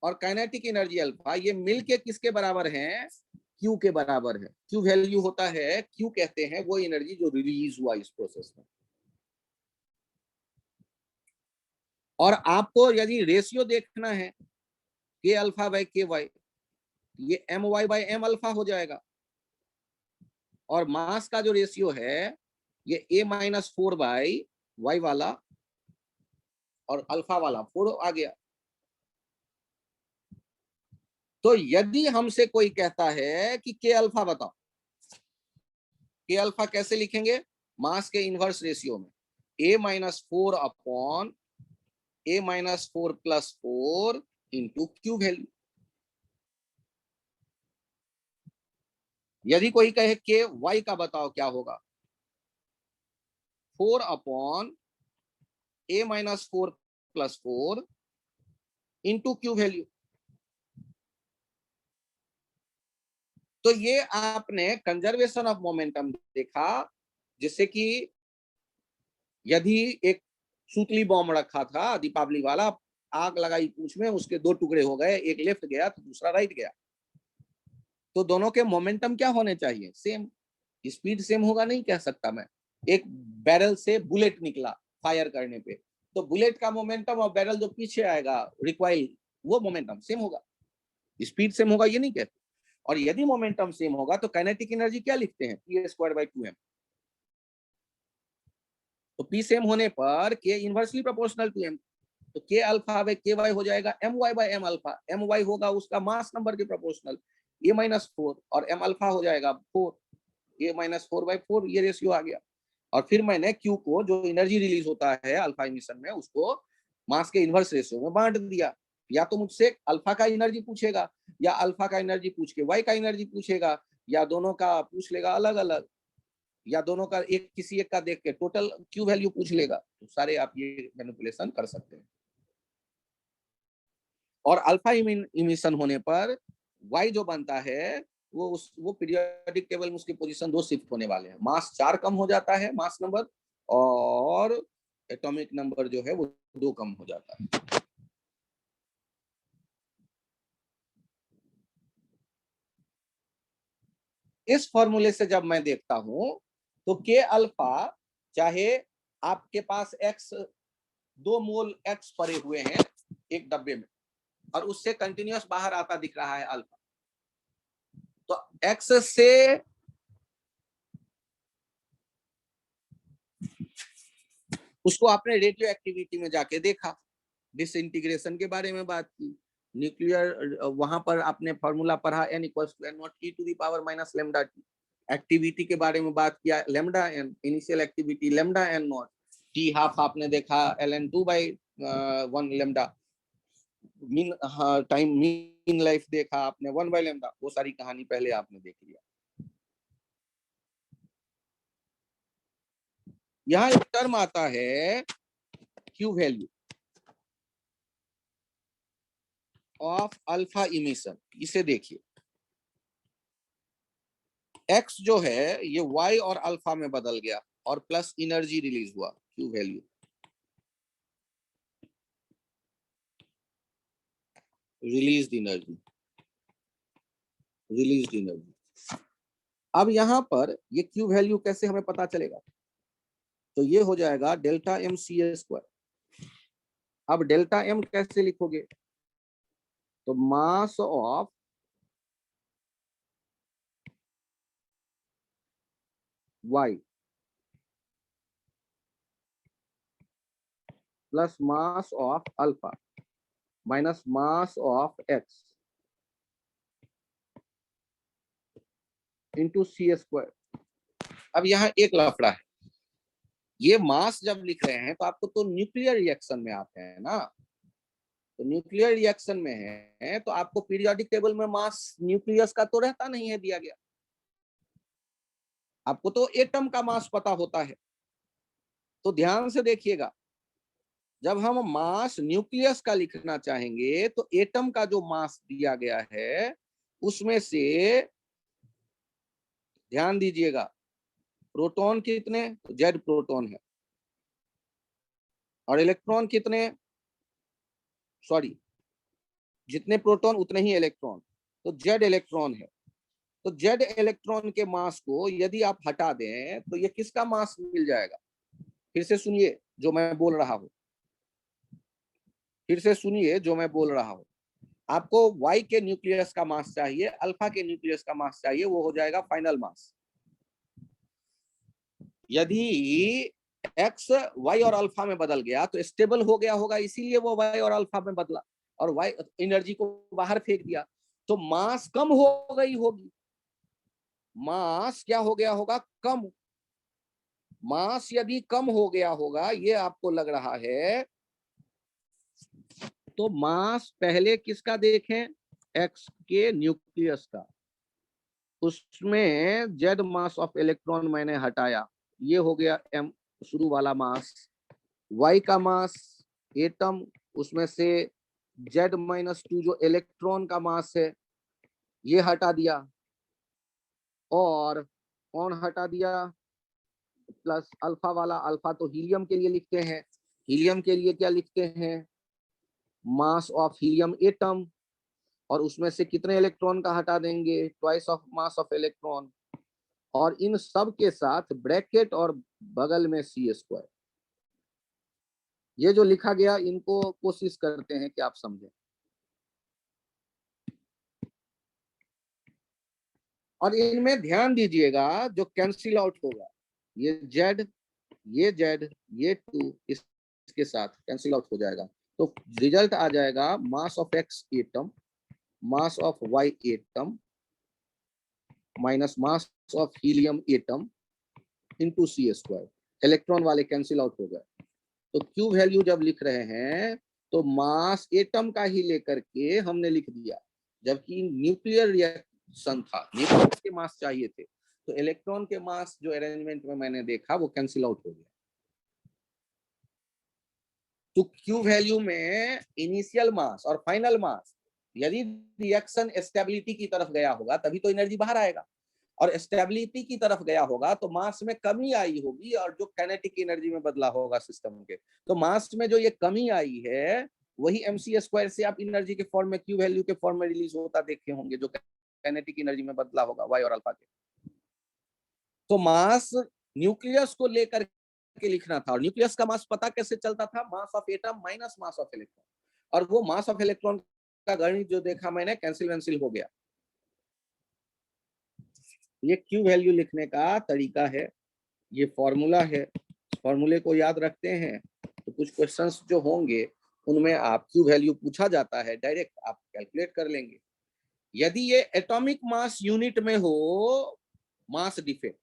और काइनेटिक एनर्जी अल्फा, ये मिलके किसके बराबर हैं, क्यू के बराबर है। क्यू वैल्यू होता है, क्यू कहते हैं वो एनर्जी जो रिलीज हुआ इस प्रोसेस में। और आपको यदि रेशियो देखना है के अल्फा बाय के वाई, ये M Y by M alpha हो जाएगा, और मास का जो रेशियो है ये ए माइनस 4 बाई वाई वाला और अल्फा वाला 4 आ गया। तो यदि हमसे कोई कहता है कि के अल्फा बताओ, के अल्फा कैसे लिखेंगे, मास के इनवर्स रेशियो में A minus 4 upon A minus 4 plus 4 into Q value. यदि कोई कहे के वाई का बताओ क्या होगा, 4 upon a minus 4 plus 4 into Q value. तो ये आपने कंजर्वेशन ऑफ मोमेंटम देखा, जिससे कि यदि एक सूतली बॉम्ब रखा था दीपावली वाला, आग लगाई पूंछ में, उसके 2 टुकड़े हो गए, एक लेफ्ट गया तो दूसरा राइट गया, तो दोनों के मोमेंटम क्या होने चाहिए, सेम। स्पीड सेम होगा नहीं कह सकता मैं। एक बैरल से बुलेट निकला फायर करने पे, तो बुलेट का मोमेंटम और बैरल जो पीछे आएगा रिकॉइल, वो मोमेंटम सेम होगा, स्पीड सेम होगा ये नहीं कहते। और यदि मोमेंटम सेम होगा तो काइनेटिक एनर्जी क्या लिखते हैं, p²/2m। तो p सेम होने पर k inversely proportional to m, तो k alpha by k Y हो जाएगा my by m alpha. my होगा उसका मास नंबर के प्रोपोर्शनल, a-4, और m अल्फा हो जाएगा 4, a-4/4, ये रेशियो आ गया। और फिर मैंने q को, जो एनर्जी रिलीज होता है अल्फा इमिशन में, उसको मास के इनवर्स रेशियो में बांट दिया। या तो मुझसे अल्फा का एनर्जी पूछेगा, या अल्फा का एनर्जी पूछ के वाई का एनर्जी पूछेगा, या दोनों का पूछ लेगा अलग अलग, या दोनों का एक किसी एक का देख के टोटल क्यू वैल्यू पूछ लेगा। तो सारे आप ये मैनिपुलेशन कर सकते हैं। और अल्फा इमिशन होने पर वाई जो बनता है वो पीरियोडिक टेबल में उसकी पोजीशन 2 शिफ्ट होने वाले हैं, मास 4 कम हो जाता है मास नंबर, और एटॉमिक नंबर जो है वो 2 कम हो जाता है। इस फॉर्मूले से जब मैं देखता हूं तो के अल्फा, चाहे आपके पास x 2 मोल x पड़े हुए हैं एक डब्बे में, और उससे कंटिन्यूअस बाहर आता दिख रहा है अल्फा, तो x से उसको आपने रेडियो एक्टिविटी में जाके देखा, डिसइंटीग्रेशन के बारे में बात की, न्यूक्लियर वहां पर आपने फॉर्मूला पढ़ा n=n0e⁻⁻λt, एक्टिविटी के बारे में बात किया λn, initial activity λn0, t half आपने देखा ln2/1 lambda, mean time mean life देखा आपने 1/λ, वो सारी कहानी पहले आपने देख लिया। यहाँ एक टर्म आता है Q value of alpha emission, इसे देखिए, x जो है ये y और अल्फा में बदल गया, और प्लस एनर्जी रिलीज हुआ, Q value released energy, released energy. अब यहाँ पर ये क्यू वैल्यू कैसे हमें पता चलेगा, तो ये हो जाएगा डेल्टा m c²। अब डेल्टा m कैसे लिखोगे, तो mass of y plus mass of alpha minus mass of x into c²। अब यहाँ एक लफड़ा है, ये मास जब लिख रहे हैं तो आपको तो न्यूक्लियर रिएक्शन में आते हैं ना, तो न्यूक्लियर रिएक्शन में है तो आपको पीरियोडिक टेबल में मास न्यूक्लियस का तो रहता नहीं है दिया गया, आपको तो एटम का मास पता होता है। तो ध्यान से देखिएगा, जब हम मास न्यूक्लियस का लिखना चाहेंगे तो एटम का जो मास दिया गया है उसमें से ध्यान दीजिएगा, प्रोटॉन कितने, तो जेड प्रोटॉन है, और इलेक्ट्रॉन कितने, सॉरी जितने प्रोटॉन उतने ही इलेक्ट्रॉन, तो जेड इलेक्ट्रॉन है। तो जेड इलेक्ट्रॉन के मास को यदि आप हटा दें तो ये किसका मास मिल जाएगा, फिर से सुनिए जो मैं बोल रहा हूं, फिर से सुनिए जो मैं बोल रहा हूं। आपको y के न्यूक्लियस का मास चाहिए, अल्फा के न्यूक्लियस का मास चाहिए, वो हो जाएगा फाइनल मास। यदि x y और अल्फा में बदल गया तो स्टेबल हो गया होगा, इसीलिए वो y और अल्फा में बदला, और y एनर्जी को बाहर फेंक दिया, तो मास कम हो गई होगी, मास क्या हो गया होगा, कम। मास यदि कम हो गया होगा, ये आपको लग रहा है, तो मास पहले किसका देखें, x के न्यूक्लियस का, उसमें जेड मास ऑफ इलेक्ट्रॉन मैंने हटाया, ये हो गया एम शुरू वाला मास। वाई का मास एटम, उसमें से Z-2 जो इलेक्ट्रॉन का मास है ये हटा दिया, और कौन हटा दिया, प्लस अल्फा वाला, अल्फा तो हीलियम के लिए लिखते हैं, हीलियम के लिए क्या लिखते हैं, मास ऑफ हीलियम एटम, और उसमें से कितने इलेक्ट्रॉन का हटा देंगे, twice of mass of electron, और इन सब के साथ ब्रैकेट और बगल में C²। ये जो लिखा गया इनको कोशिश करते हैं कि आप समझें, और इनमें ध्यान दीजिएगा जो कैंसिल आउट होगा, ये Z, ये Z, ये 2 इसके साथ कैंसिल आउट हो जाएगा, तो रिजल्ट आ जाएगा mass of X atom mass of Y atom minus mass of helium atom into C²। Electron वाले कैंसिल आउट हो गए, तो Q वैल्यू जब लिख रहे हैं तो मास एटम का ही लेकर के हमने लिख दिया, जबकि न्यूक्लियर रिएक्शन था, न्यूक्लियस के मास चाहिए थे, तो इलेक्ट्रॉन के मास जो अरेंजमेंट में मैंने देखा वो कैंसिल आउट हो गया। तो Q वैल्यू में इनिशियल मास और फाइनल मास, यदि रिएक्शन स्टेबिलिटी की तरफ गया होगा तभी तो एनर्जी बाहर आएगा, और स्टेबिलिटी की तरफ गया होगा तो मास में कमी आई होगी, और जो काइनेटिक एनर्जी में बदला होगा सिस्टम के, तो मास में जो ये कमी आई है वही mc² से आप एनर्जी के फॉर्म में Q वैल्यू के फॉर्म में रिलीज होता देखे होंगे, जो काइनेटिक एनर्जी में बदला होगा वाई और अल्फा के। तो मास न्यूक्लियस को लेकर के लिखना था, और न्यूक्लियस का मास पता कैसे चलता था, mass of atom minus mass of electron, और वो मास ऑफ इलेक्ट्रॉन का गणित जो देखा मैंने कैंसिल हो गया। ये Q वैल्यू लिखने का तरीका है, ये फॉर्मूला है, फॉर्मूले को याद रखते हैं तो कुछ क्वेश्चंस जो होंगे उनमें आप Q वैल्यू पूछा जाता है, डायरेक्ट आप कैलकुलेट कर लेंगे। यदि ये एटॉमिक मास यूनिट में हो मास डिफेक्ट,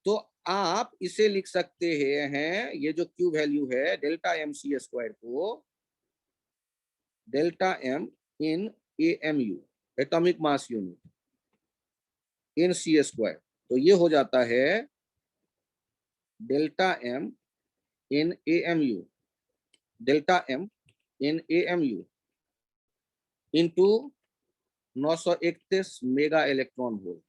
तो आप इसे लिख सकते हैं, ये जो Q वैल्यू है डेल्टा mc² को delta m in AMU atomic mass unit in C², तो ये हो जाता है डेल्टा m इन AMU डेल्टा m इन AMU into 931 mega electron volt.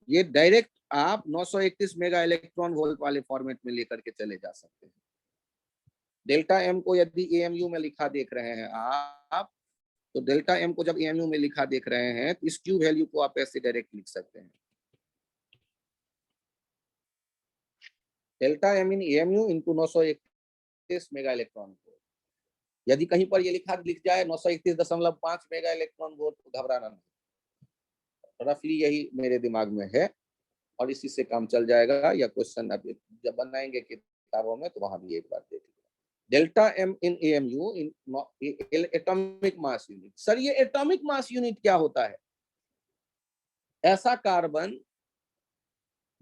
ये डायरेक्ट आप 931 मेगा इलेक्ट्रॉन वोल्ट वाले फॉर्मेट में लेकर के चले जा सकते हैं। डेल्टा m को यदि AMU में लिखा देख रहे हैं आप, तो डेल्टा m को जब AMU में लिखा देख रहे हैं तो इस Q वैल्यू को आप ऐसे डायरेक्ट लिख सकते हैं, डेल्टा m इन AMU into 931 mega electron volt. यदि कहीं पर ये लिख जाए 931.5 मेगा इलेक्ट्रॉन वोल्ट तो घबराना नहीं, रफली यही मेरे दिमाग में है, और इसी से काम चल जाएगा, या क्वेश्चन अब जब बनाएंगे किताबों में तो वहां भी एक बार देख लीजिए। Delta m in AMU in atomic mass unit. Sir ये एटॉमिक मास यूनिट क्या होता है? ऐसा कार्बन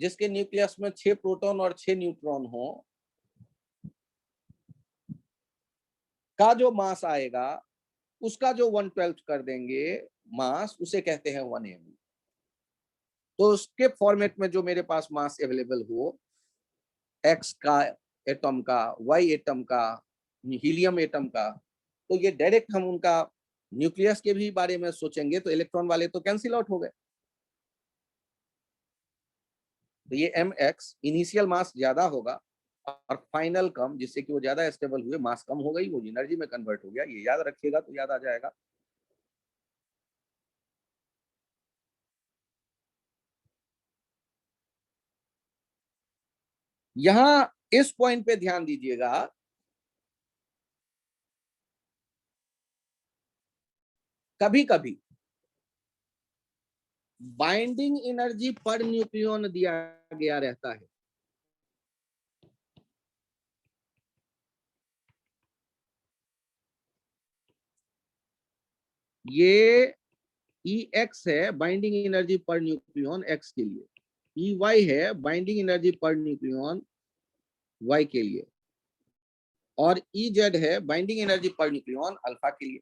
जिसके न्यूक्लियस में 6 प्रोटॉन और 6 न्यूट्रॉन हो का जो मास आएगा उसका जो 1/12 कर देंगे मास, उसे कहते हैं 1 MU। तो उसके फॉर्मेट में जो मेरे पास मास अवेलेबल हो, X का एटम का, Y एटम का, हीलियम एटम का, तो ये डायरेक्ट हम उनका न्यूक्लियस के भी बारे में सोचेंगे तो इलेक्ट्रॉन वाले तो कैंसिल आउट हो गए। तो ये mx इनिशियल मास ज्यादा होगा और फाइनल कम, जिससे कि वो ज्यादा स्टेबल हुए, मास कम हो गई, वो एनर्जी में कन्वर्ट हो गया। ये याद रखिएगा तो याद आ जाएगा। यहां इस पॉइंट पे ध्यान दीजिएगा, कभी कभी बाइंडिंग एनर्जी पर न्यूक्लियन दिया गया रहता है। ये EX है binding energy per nucleon X के लिए, EY है binding energy per nucleon Y के लिए, और EZ है binding energy per nucleon alpha के लिए।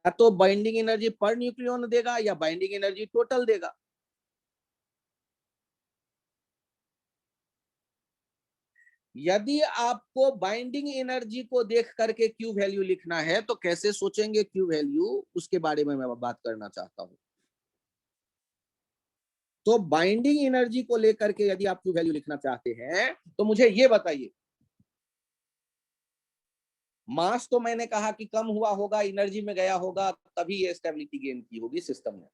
तो बाइंडिंग एनर्जी पर न्यूक्लियन देगा या बाइंडिंग एनर्जी टोटल देगा। यदि आपको बाइंडिंग एनर्जी को देख करके क्यू वैल्यू लिखना है तो कैसे सोचेंगे क्यू वैल्यू, उसके बारे में मैं बात करना चाहता हूं। तो बाइंडिंग एनर्जी को लेकर के यदि आप क्यू वैल्यू लिखना चाहते हैं तो मुझे ये बताइए, मास तो मैंने कहा कि कम हुआ होगा, एनर्जी में गया होगा, तभी ये स्टेबिलिटी गेन की होगी सिस्टम में।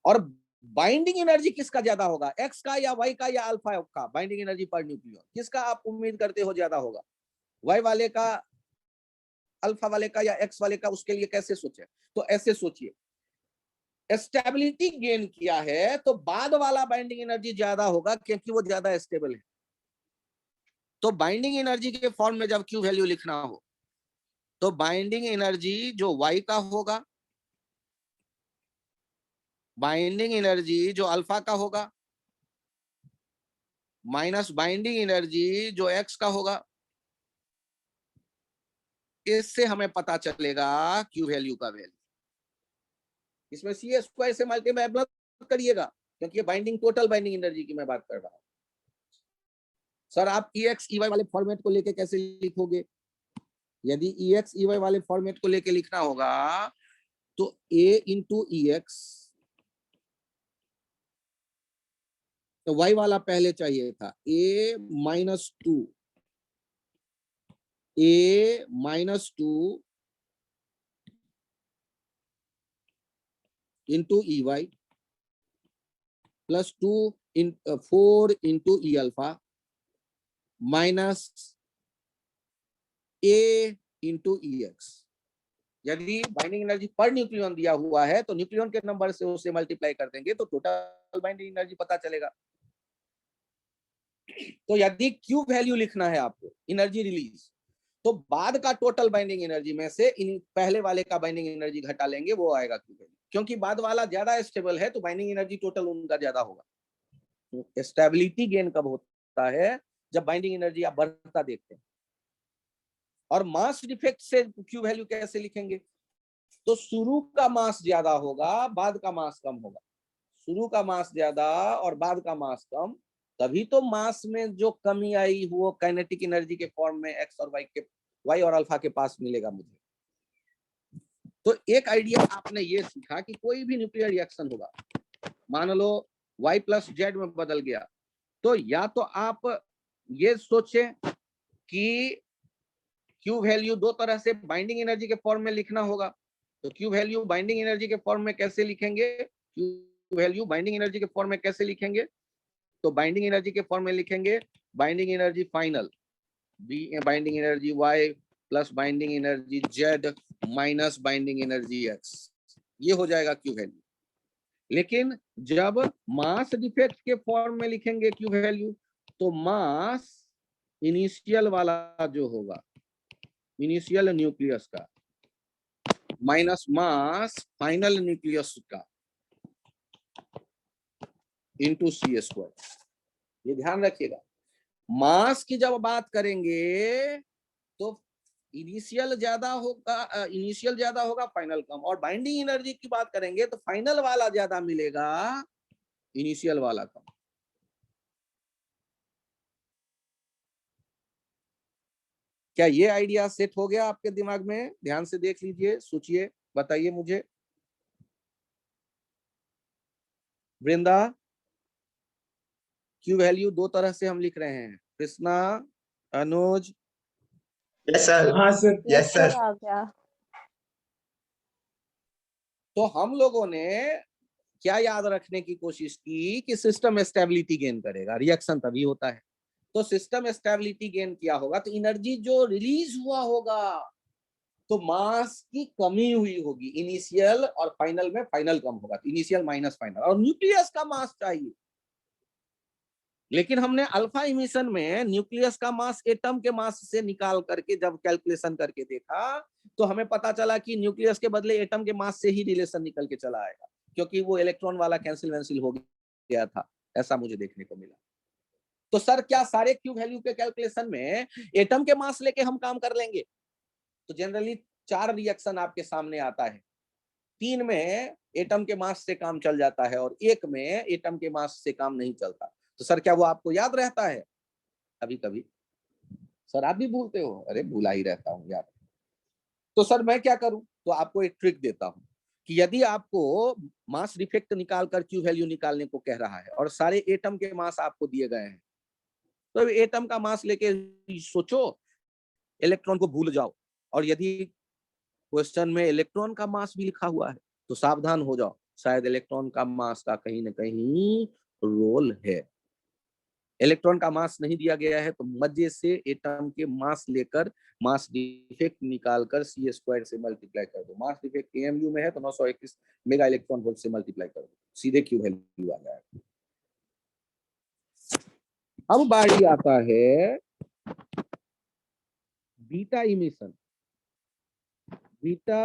और बाइंडिंग एनर्जी किसका ज्यादा होगा, एक्स का या वाई का या अल्फा का? बाइंडिंग एनर्जी पर न्यूक्लियन किसका आप उम्मीद करते हो ज्यादा होगा, वाई वाले का, अल्फा वाले का या एक्स वाले का? उसके लिए कैसे सोचे, तो ऐसे सोचिए, स्टेबिलिटी गेन किया है तो बाद वाला बाइंडिंग एनर्जी ज्यादा होगा क्योंकि वो ज्यादा स्टेबल है। तो बाइंडिंग एनर्जी के फॉर्म में जब क्यू वैल्यू लिखना हो तो बाइंडिंग एनर्जी जो वाई का होगा, बाइंडिंग एनर्जी जो अल्फा का होगा, माइनस बाइंडिंग एनर्जी जो एक्स का होगा, इससे हमें पता चलेगा क्यू वैल्यू का वैल्यू। इसमें सी एस को ऐसे मल्टीप्लाई मत करिएगा क्योंकि ये बाइंडिंग टोटल बाइंडिंग एनर्जी की मैं बात कर रहा हूं। सर आप ई एक्स ई वाई वाले फॉर्मेट को लेके कैसे लिखोगे? यदि ई एक्स ई वाई वाले फॉर्मेट को लेके लिखना होगा तो ए इंटू ई एक्स, तो वाई वाला पहले चाहिए था A minus two, A minus two into E Y plus 4 into E alpha minus A into E X. यदि बाइंडिंग एनर्जी पर न्यूक्लियन दिया हुआ है तो न्यूक्लियन के नंबर से उसे मल्टीप्लाई कर देंगे तो टोटल बाइंडिंग एनर्जी पता चलेगा। तो यदि क्यू वैल्यू लिखना है आपको एनर्जी रिलीज, तो बाद का टोटल बाइंडिंग एनर्जी में से इन पहले वाले का बाइंडिंग एनर्जी घटा लेंगे, वो आएगा क्यू वैल्यू। क्योंकि बाद वाला ज्यादा स्टेबल है तो बाइंडिंग एनर्जी टोटल उनका ज्यादा होगा। स्टेबिलिटी गेन कब होता है, जब बाइंडिंग एनर्जी आप बढ़ता देखते हैं। और मास डिफेक्ट से क्यू वैल्यू कैसे लिखेंगे, तो शुरू का मास ज्यादा होगा, बाद का मास कम होगा। शुरू का मास ज्यादा और बाद का मास कम, तभी तो मास में जो कमी आई वो काइनेटिक एनर्जी के फॉर्म में एक्स और वाई और अल्फा के पास मिलेगा मुझे। तो एक आइडिया आपने ये सीखा कि कोई भी न्यूक्लियर रिएक्शन होगा, मान लो y प्लस जेड में बदल गया, तो या तो आप ये सोचें कि क्यू वैल्यू दो तरह से बाइंडिंग एनर्जी के फॉर्म में लिखना होगा। तो क्यू वैल्यू बाइंडिंग एनर्जी के फॉर्म में कैसे लिखेंगे, क्यू वैल्यू बाइंडिंग एनर्जी के फॉर्म में कैसे लिखेंगे, तो बाइंडिंग एनर्जी के फॉर्म में लिखेंगे binding energy final binding energy y plus binding energy z minus binding energy x, ये हो जाएगा क्यू वैल्यू। लेकिन जब मास डिफेक्ट के फॉर्म में लिखेंगे क्यू वैल्यू, तो मास इनिशियल वाला जो होगा, इनिशियल न्यूक्लियस का माइनस मास फाइनल न्यूक्लियस का इंटू सी स्क्वायर। ये ध्यान रखिएगा, मास की जब बात करेंगे तो इनिशियल ज्यादा होगा फाइनल कम, और बाइंडिंग एनर्जी की बात करेंगे तो फाइनल वाला ज्यादा मिलेगा, इनिशियल वाला कम। क्या ये आइडिया सेट हो गया आपके दिमाग में? ध्यान से देख लीजिए, सोचिए, बताइए मुझे। वृंदा, क्यू वैल्यू दो तरह से हम लिख रहे हैं, कृष्णा, अनुज। Yes, sir. हाँ सर। Yes, sir. आ गया। तो हम लोगों ने क्या याद रखने की कोशिश की कि सिस्टम स्टेबिलिटी गेन करेगा, रिएक्शन तभी होता है। तो सिस्टम स्टेबिलिटी गेन किया होगा तो एनर्जी जो रिलीज हुआ होगा तो मास की कमी हुई होगी, इनिशियल और फाइनल में फाइनल कम होगा, तो इनिशियल माइनस फाइनल। और न्यूक्लियस का मास चाहिए, लेकिन हमने अल्फा इमिशन में न्यूक्लियस का मास एटम के मास से निकाल करके जब कैलकुलेशन करके देखा तो हमें पता चला कि न्यूक्लियस के बदले एटम के मास से ही रिलेशन निकल के चला आएगा, क्योंकि वो इलेक्ट्रॉन वाला कैंसिल वैंसिल हो गया था, ऐसा मुझे देखने को मिला। तो सर क्या सारे क्यू वैल्यू के कैलकुलेशन में एटम के मास लेके हम काम कर लेंगे? तो जनरली 4 रिएक्शन आपके सामने आता है, 3 में एटम के मास से काम चल जाता है और 1 में एटम के मास से काम नहीं चलता। तो सर क्या वो आपको याद रहता है? कभी कभी सर आप भी भूलते हो। अरे भूला ही रहता हूँ यार। तो सर मैं क्या करूं? तो आपको एक ट्रिक देता हूं कि यदि आपको मास डिफेक्ट निकालकर क्यू वैल्यू निकालने को कह रहा है और सारे एटम के मास आपको दिए गए हैं, तो एटम का मास लेके सोचो, इलेक्ट्रॉन को भूल जाओ। और यदि क्वेश्चन में इलेक्ट्रॉन का मास भी लिखा हुआ है तो सावधान हो जाओ, शायद इलेक्ट्रॉन का मास का कहीं ना कहीं रोल है। इलेक्ट्रॉन का मास नहीं दिया गया है तो मजे से एटम के मास लेकर मास डिफेक्ट निकालकर सी² से मल्टीप्लाई कर दो। मास डिफेक्ट एमयू में है तो 921 मेगा इलेक्ट्रॉन वोल्ट से मल्टीप्लाई कर दो, सीधे क्यू वैल्यू आ जाएगा। अब बारी आता है beta emission. Beta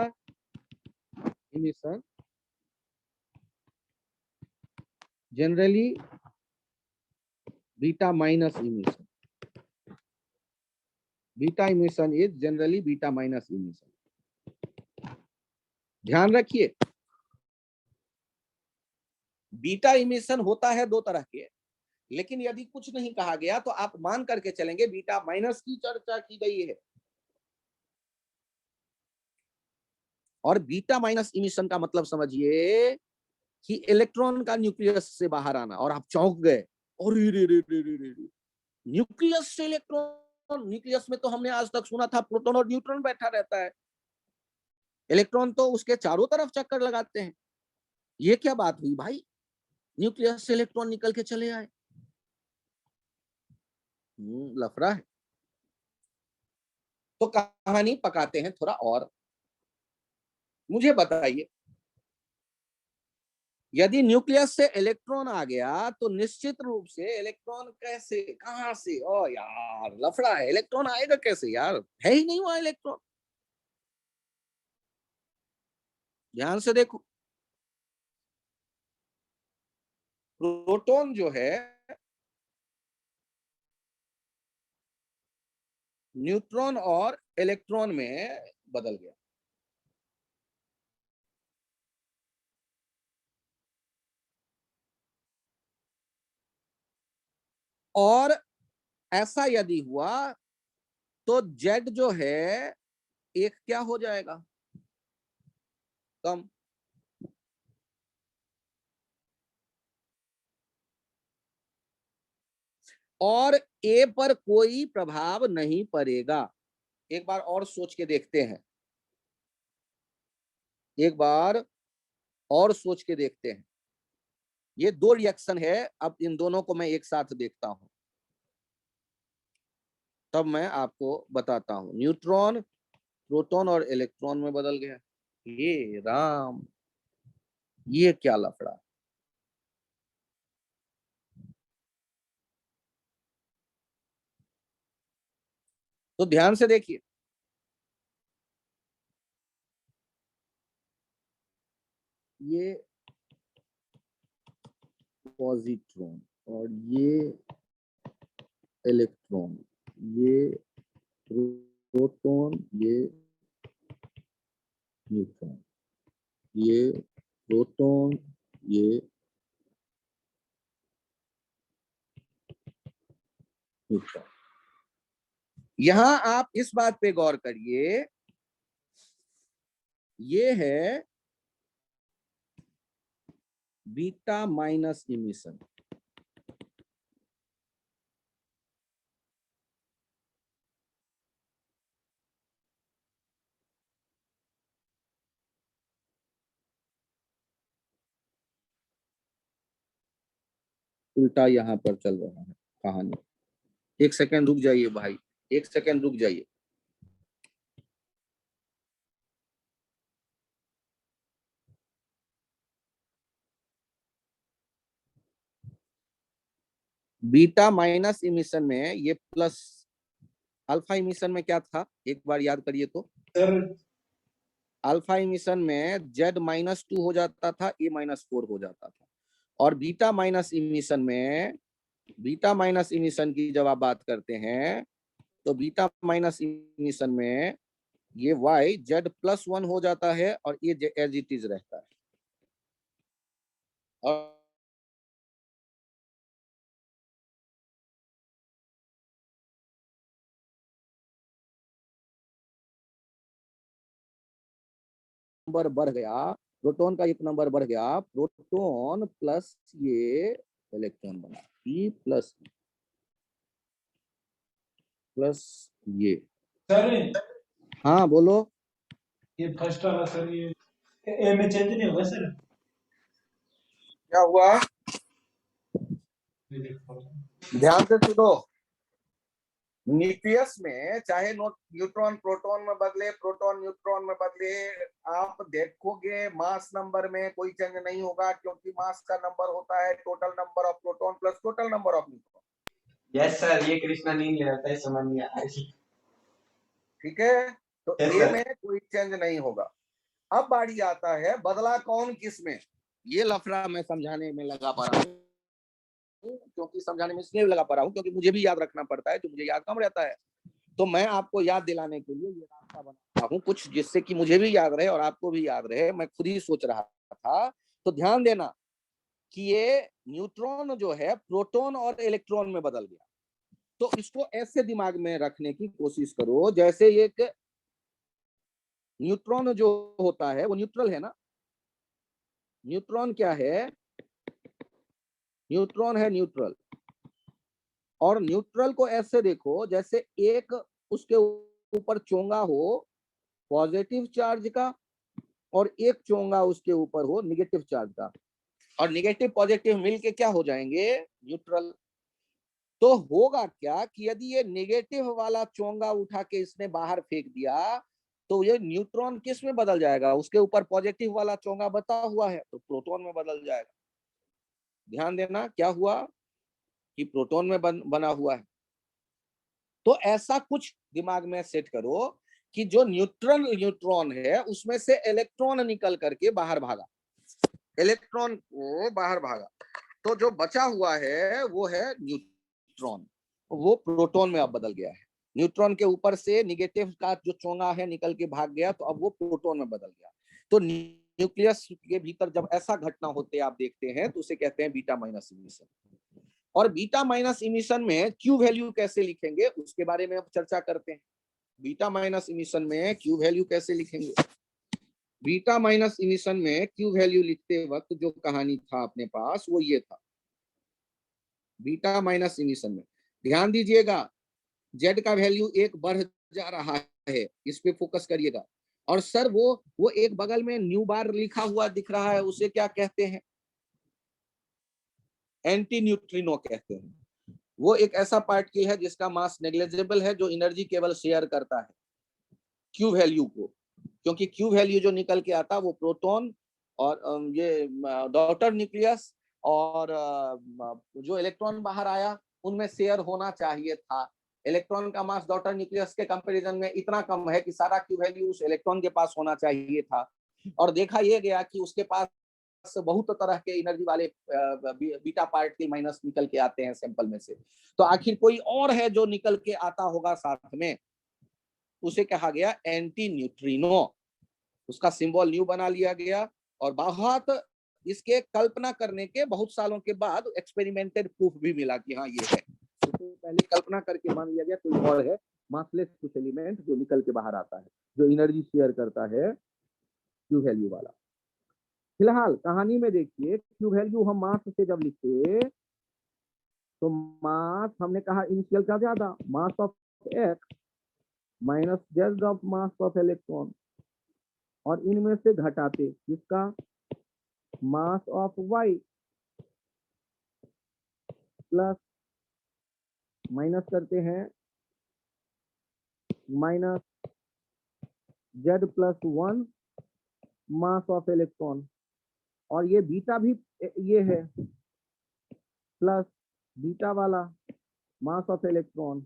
emission generally beta minus emission, beta emission is generally beta minus emission. ध्यान रखिए, बीटा इमिशन होता है 2 तरह के, लेकिन यदि कुछ नहीं कहा गया तो आप मान करके चलेंगे बीटा माइनस की चर्चा की गई है। और बीटा माइनस इमिशन का मतलब समझिए कि इलेक्ट्रॉन का न्यूक्लियस से बाहर आना और आप चौंक गए, और न्यूक्लियस से इलेक्ट्रॉन, न्यूक्लियस में तो हमने आज तक सुना था प्रोटॉन और न्यूट्रॉन बैठा रहता है, इलेक्ट्रॉन तो उसके चारों तरफ चक्कर लगाते हैं। ये क्या बात हुई भाई, न्यूक्लियस से इलेक्ट्रॉन निकल के चले आए? लफड़ा है। तो कहानी पकाते हैं थोड़ा और। मुझे बताइए, यदि न्यूक्लियस से इलेक्ट्रॉन आ गया तो निश्चित रूप से इलेक्ट्रॉन कैसे, कहां से? ओ यार लफड़ा है, इलेक्ट्रॉन आएगा कैसे यार, है ही नहीं वहां इलेक्ट्रॉन। ध्यान से देखो, प्रोटॉन जो है न्यूट्रॉन और इलेक्ट्रॉन में बदल गया। और ऐसा यदि हुआ तो जेड जो है एक क्या हो जाएगा, कम। और ए पर कोई प्रभाव नहीं पड़ेगा। एक बार और सोच के देखते हैं, एक बार और सोच के देखते हैं। ये 2 रिएक्शन है, अब इन दोनों को मैं एक साथ देखता हूं तब मैं आपको बताता हूं। न्यूट्रॉन प्रोटॉन और इलेक्ट्रॉन में बदल गया। ये राम, ये क्या लफड़ा। तो ध्यान से देखिए, ये पॉजिट्रॉन और ये इलेक्ट्रॉन, ये प्रोटॉन, ये न्यूट्रॉन, ये प्रोटॉन, ये न्यूट्रॉन। यहां आप इस बात पे गौर करिए, ये है बीटा माइनस इमिशन। उल्टा यहां पर चल रहा है कहानी। एक सेकंड रुक जाइए भाई, एक सेकंड रुक जाइए। बीटा माइनस इमिशन में ये प्लस, अल्फा इमिशन में क्या था एक बार याद करिए तो। सर अल्फा इमिशन में Z -2 हो जाता था, A -4 हो जाता था। और बीटा माइनस इमिशन में, बीटा माइनस इमिशन की जब आप बात करते हैं तो बीटा माइनस इमिशन में ये y z+1 हो जाता है और ये एज इट इज रहता है। और नंबर बढ़ गया, प्रोटॉन का एक नंबर बढ़ गया, प्रोटॉन प्लस ये इलेक्ट्रॉन बना, P प्लस ये। सर हाँ बोलो। ये फर्स्ट वाला सर, ये ए में चेंज नहीं होगा सर? क्या हुआ? ध्यान से सुनो। न्यूक्लियस में चाहे न्यूट्रॉन प्रोटॉन में बदले, प्रोटॉन न्यूट्रॉन में बदले, आप देखोगे मास नंबर में कोई चेंज नहीं होगा, क्योंकि मास का नंबर होता है total number of proton plus total number of neutron. Yes sir, ये कृष्णा नहीं ले आता है, समझ नहीं आया। ठीक है, तो Yes, ए sir. में कोई चेंज नहीं होगा। अब बारी आता है बदला कौन किस में। ये लफड़ा मैं समझाने में लगा पा रहा हूँ, क्योंकि समझाने में इसलिए लगा पा रहा हूँ क्योंकि मुझे भी याद रखना पड़ता है, तो मुझे याद कम रहता है। तो मैं आपको याद दिलाने के लिए ये रास्ता बनाता हूँ कुछ, जिससे कि मुझे भी याद रहे और आपको भी याद रहे। मैं खुद ही सोच रहा था। तो ध्यान देना कि ये न्यूट्रॉन जो है प्रोटॉन और इलेक्ट्रॉन में बदल गया। तो इसको ऐसे दिमाग में रखने की कोशिश करो जैसे एक न्यूट्रॉन जो होता है वो न्यूट्रल है ना। न्यूट्रॉन क्या है? न्यूट्रॉन है न्यूट्रल। और न्यूट्रल को ऐसे देखो जैसे एक उसके ऊपर चोंगा हो पॉजिटिव चार्ज का, और एक चोंगा उसके ऊपर हो निगेटिव चार्ज का, और निगेटिव पॉजिटिव मिलके क्या हो जाएंगे? न्यूट्रल। तो होगा क्या कि यदि ये निगेटिव वाला चोंगा उठा के इसने बाहर फेंक दिया, तो ये न्यूट्रॉन किस में बदल जाएगा? उसके ऊपर पॉजिटिव वाला चोंगा बता हुआ है, तो प्रोटॉन में बदल जाएगा। ध्यान देना क्या हुआ कि प्रोटॉन में बना हुआ है। तो ऐसा कुछ दिमाग में सेट करो कि जो न्यूट्रॉन है उसमें से इलेक्ट्रॉन निकल करके बाहर भागा, इलेक्ट्रॉन को बाहर भागा, तो जो बचा हुआ है वो है न्यूट्रॉन, वो प्रोटॉन में अब बदल गया है। न्यूट्रॉन के ऊपर से निगेटिव का जो चोंगा है निकल के भाग गया, तो अब वो प्रोटॉन में बदल गया। तो न्यूक्लियस के भीतर जब ऐसा घटना होते आप देखते हैं तो उसे कहते हैं बीटा माइनस इमिशन। और बीटा माइनस इमिशन में क्यू वैल्यू कैसे लिखेंगे उसके बारे में अब चर्चा करते हैं। बीटा माइनस इमिशन में क्यू वैल्यू कैसे लिखेंगे? बीटा माइनस इमिशन में क्यू वैल्यू लिखते वक्त जो कहानी था अपने पास वो ये था। बीटा माइनस इमिशन में ध्यान दीजिएगा, जेड का वैल्यू एक बढ़ जा रहा है, इस पे फोकस करिएगा। और सर वो एक बगल में न्यू बार लिखा हुआ दिख रहा है, उसे क्या कहते हैं? एंटी न्यूट्रिनो कहते हैं। वो एक ऐसा पार्टिकल है जिसका मास नेग्लिजिबल है, जो एनर्जी केवल शेयर करता है क्यू वैल्यू को, क्योंकि क्यू वैल्यू जो निकल के आता वो प्रोटॉन और ये डॉटर न्यूक्लियस और जो इलेक्ट्रॉन बाहर आया उनमें शेयर होना चाहिए था। इलेक्ट्रॉन का मास डॉटर न्यूक्लियस के कंपैरिजन में इतना कम है कि सारा क्यू वैल्यू उस इलेक्ट्रॉन के पास होना चाहिए था। और देखा यह गया कि उसके पास बहुत तरह के एनर्जी वाले बीटा पार्टिकल माइनस निकल के आते हैं सैंपल में से। तो आखिर कोई और है जो निकल के आता होगा साथ में, उसे कहा गया एंटी न्यूट्रिनो। उसका सिंबल न्यू बना लिया गया। और बहुत इसके कल्पना करने के बहुत सालों के बाद एक्सपेरिमेंटेड प्रूफ भी मिला कि हाँ ये है। तो पहले कल्पना करके मान लिया गया कोई और है मासलेस कुछ एलिमेंट जो निकल के बाहर आता है, जो एनर्जी शेयर करता है क्यू वैल्यू वाला। फिलहाल कहानी में देखिए, क्यू वैल्यू हम मास से जब लिखते तो मास हमने कहा इनिशियल का ज्यादा, mass of X minus Z of mass of electron, और इनमें से घटाते किसका? Mass of Y plus minus करते हैं minus Z plus 1 mass of electron, और ये बीटा भी ये है प्लस बीटा वाला मास ऑफ इलेक्ट्रॉन,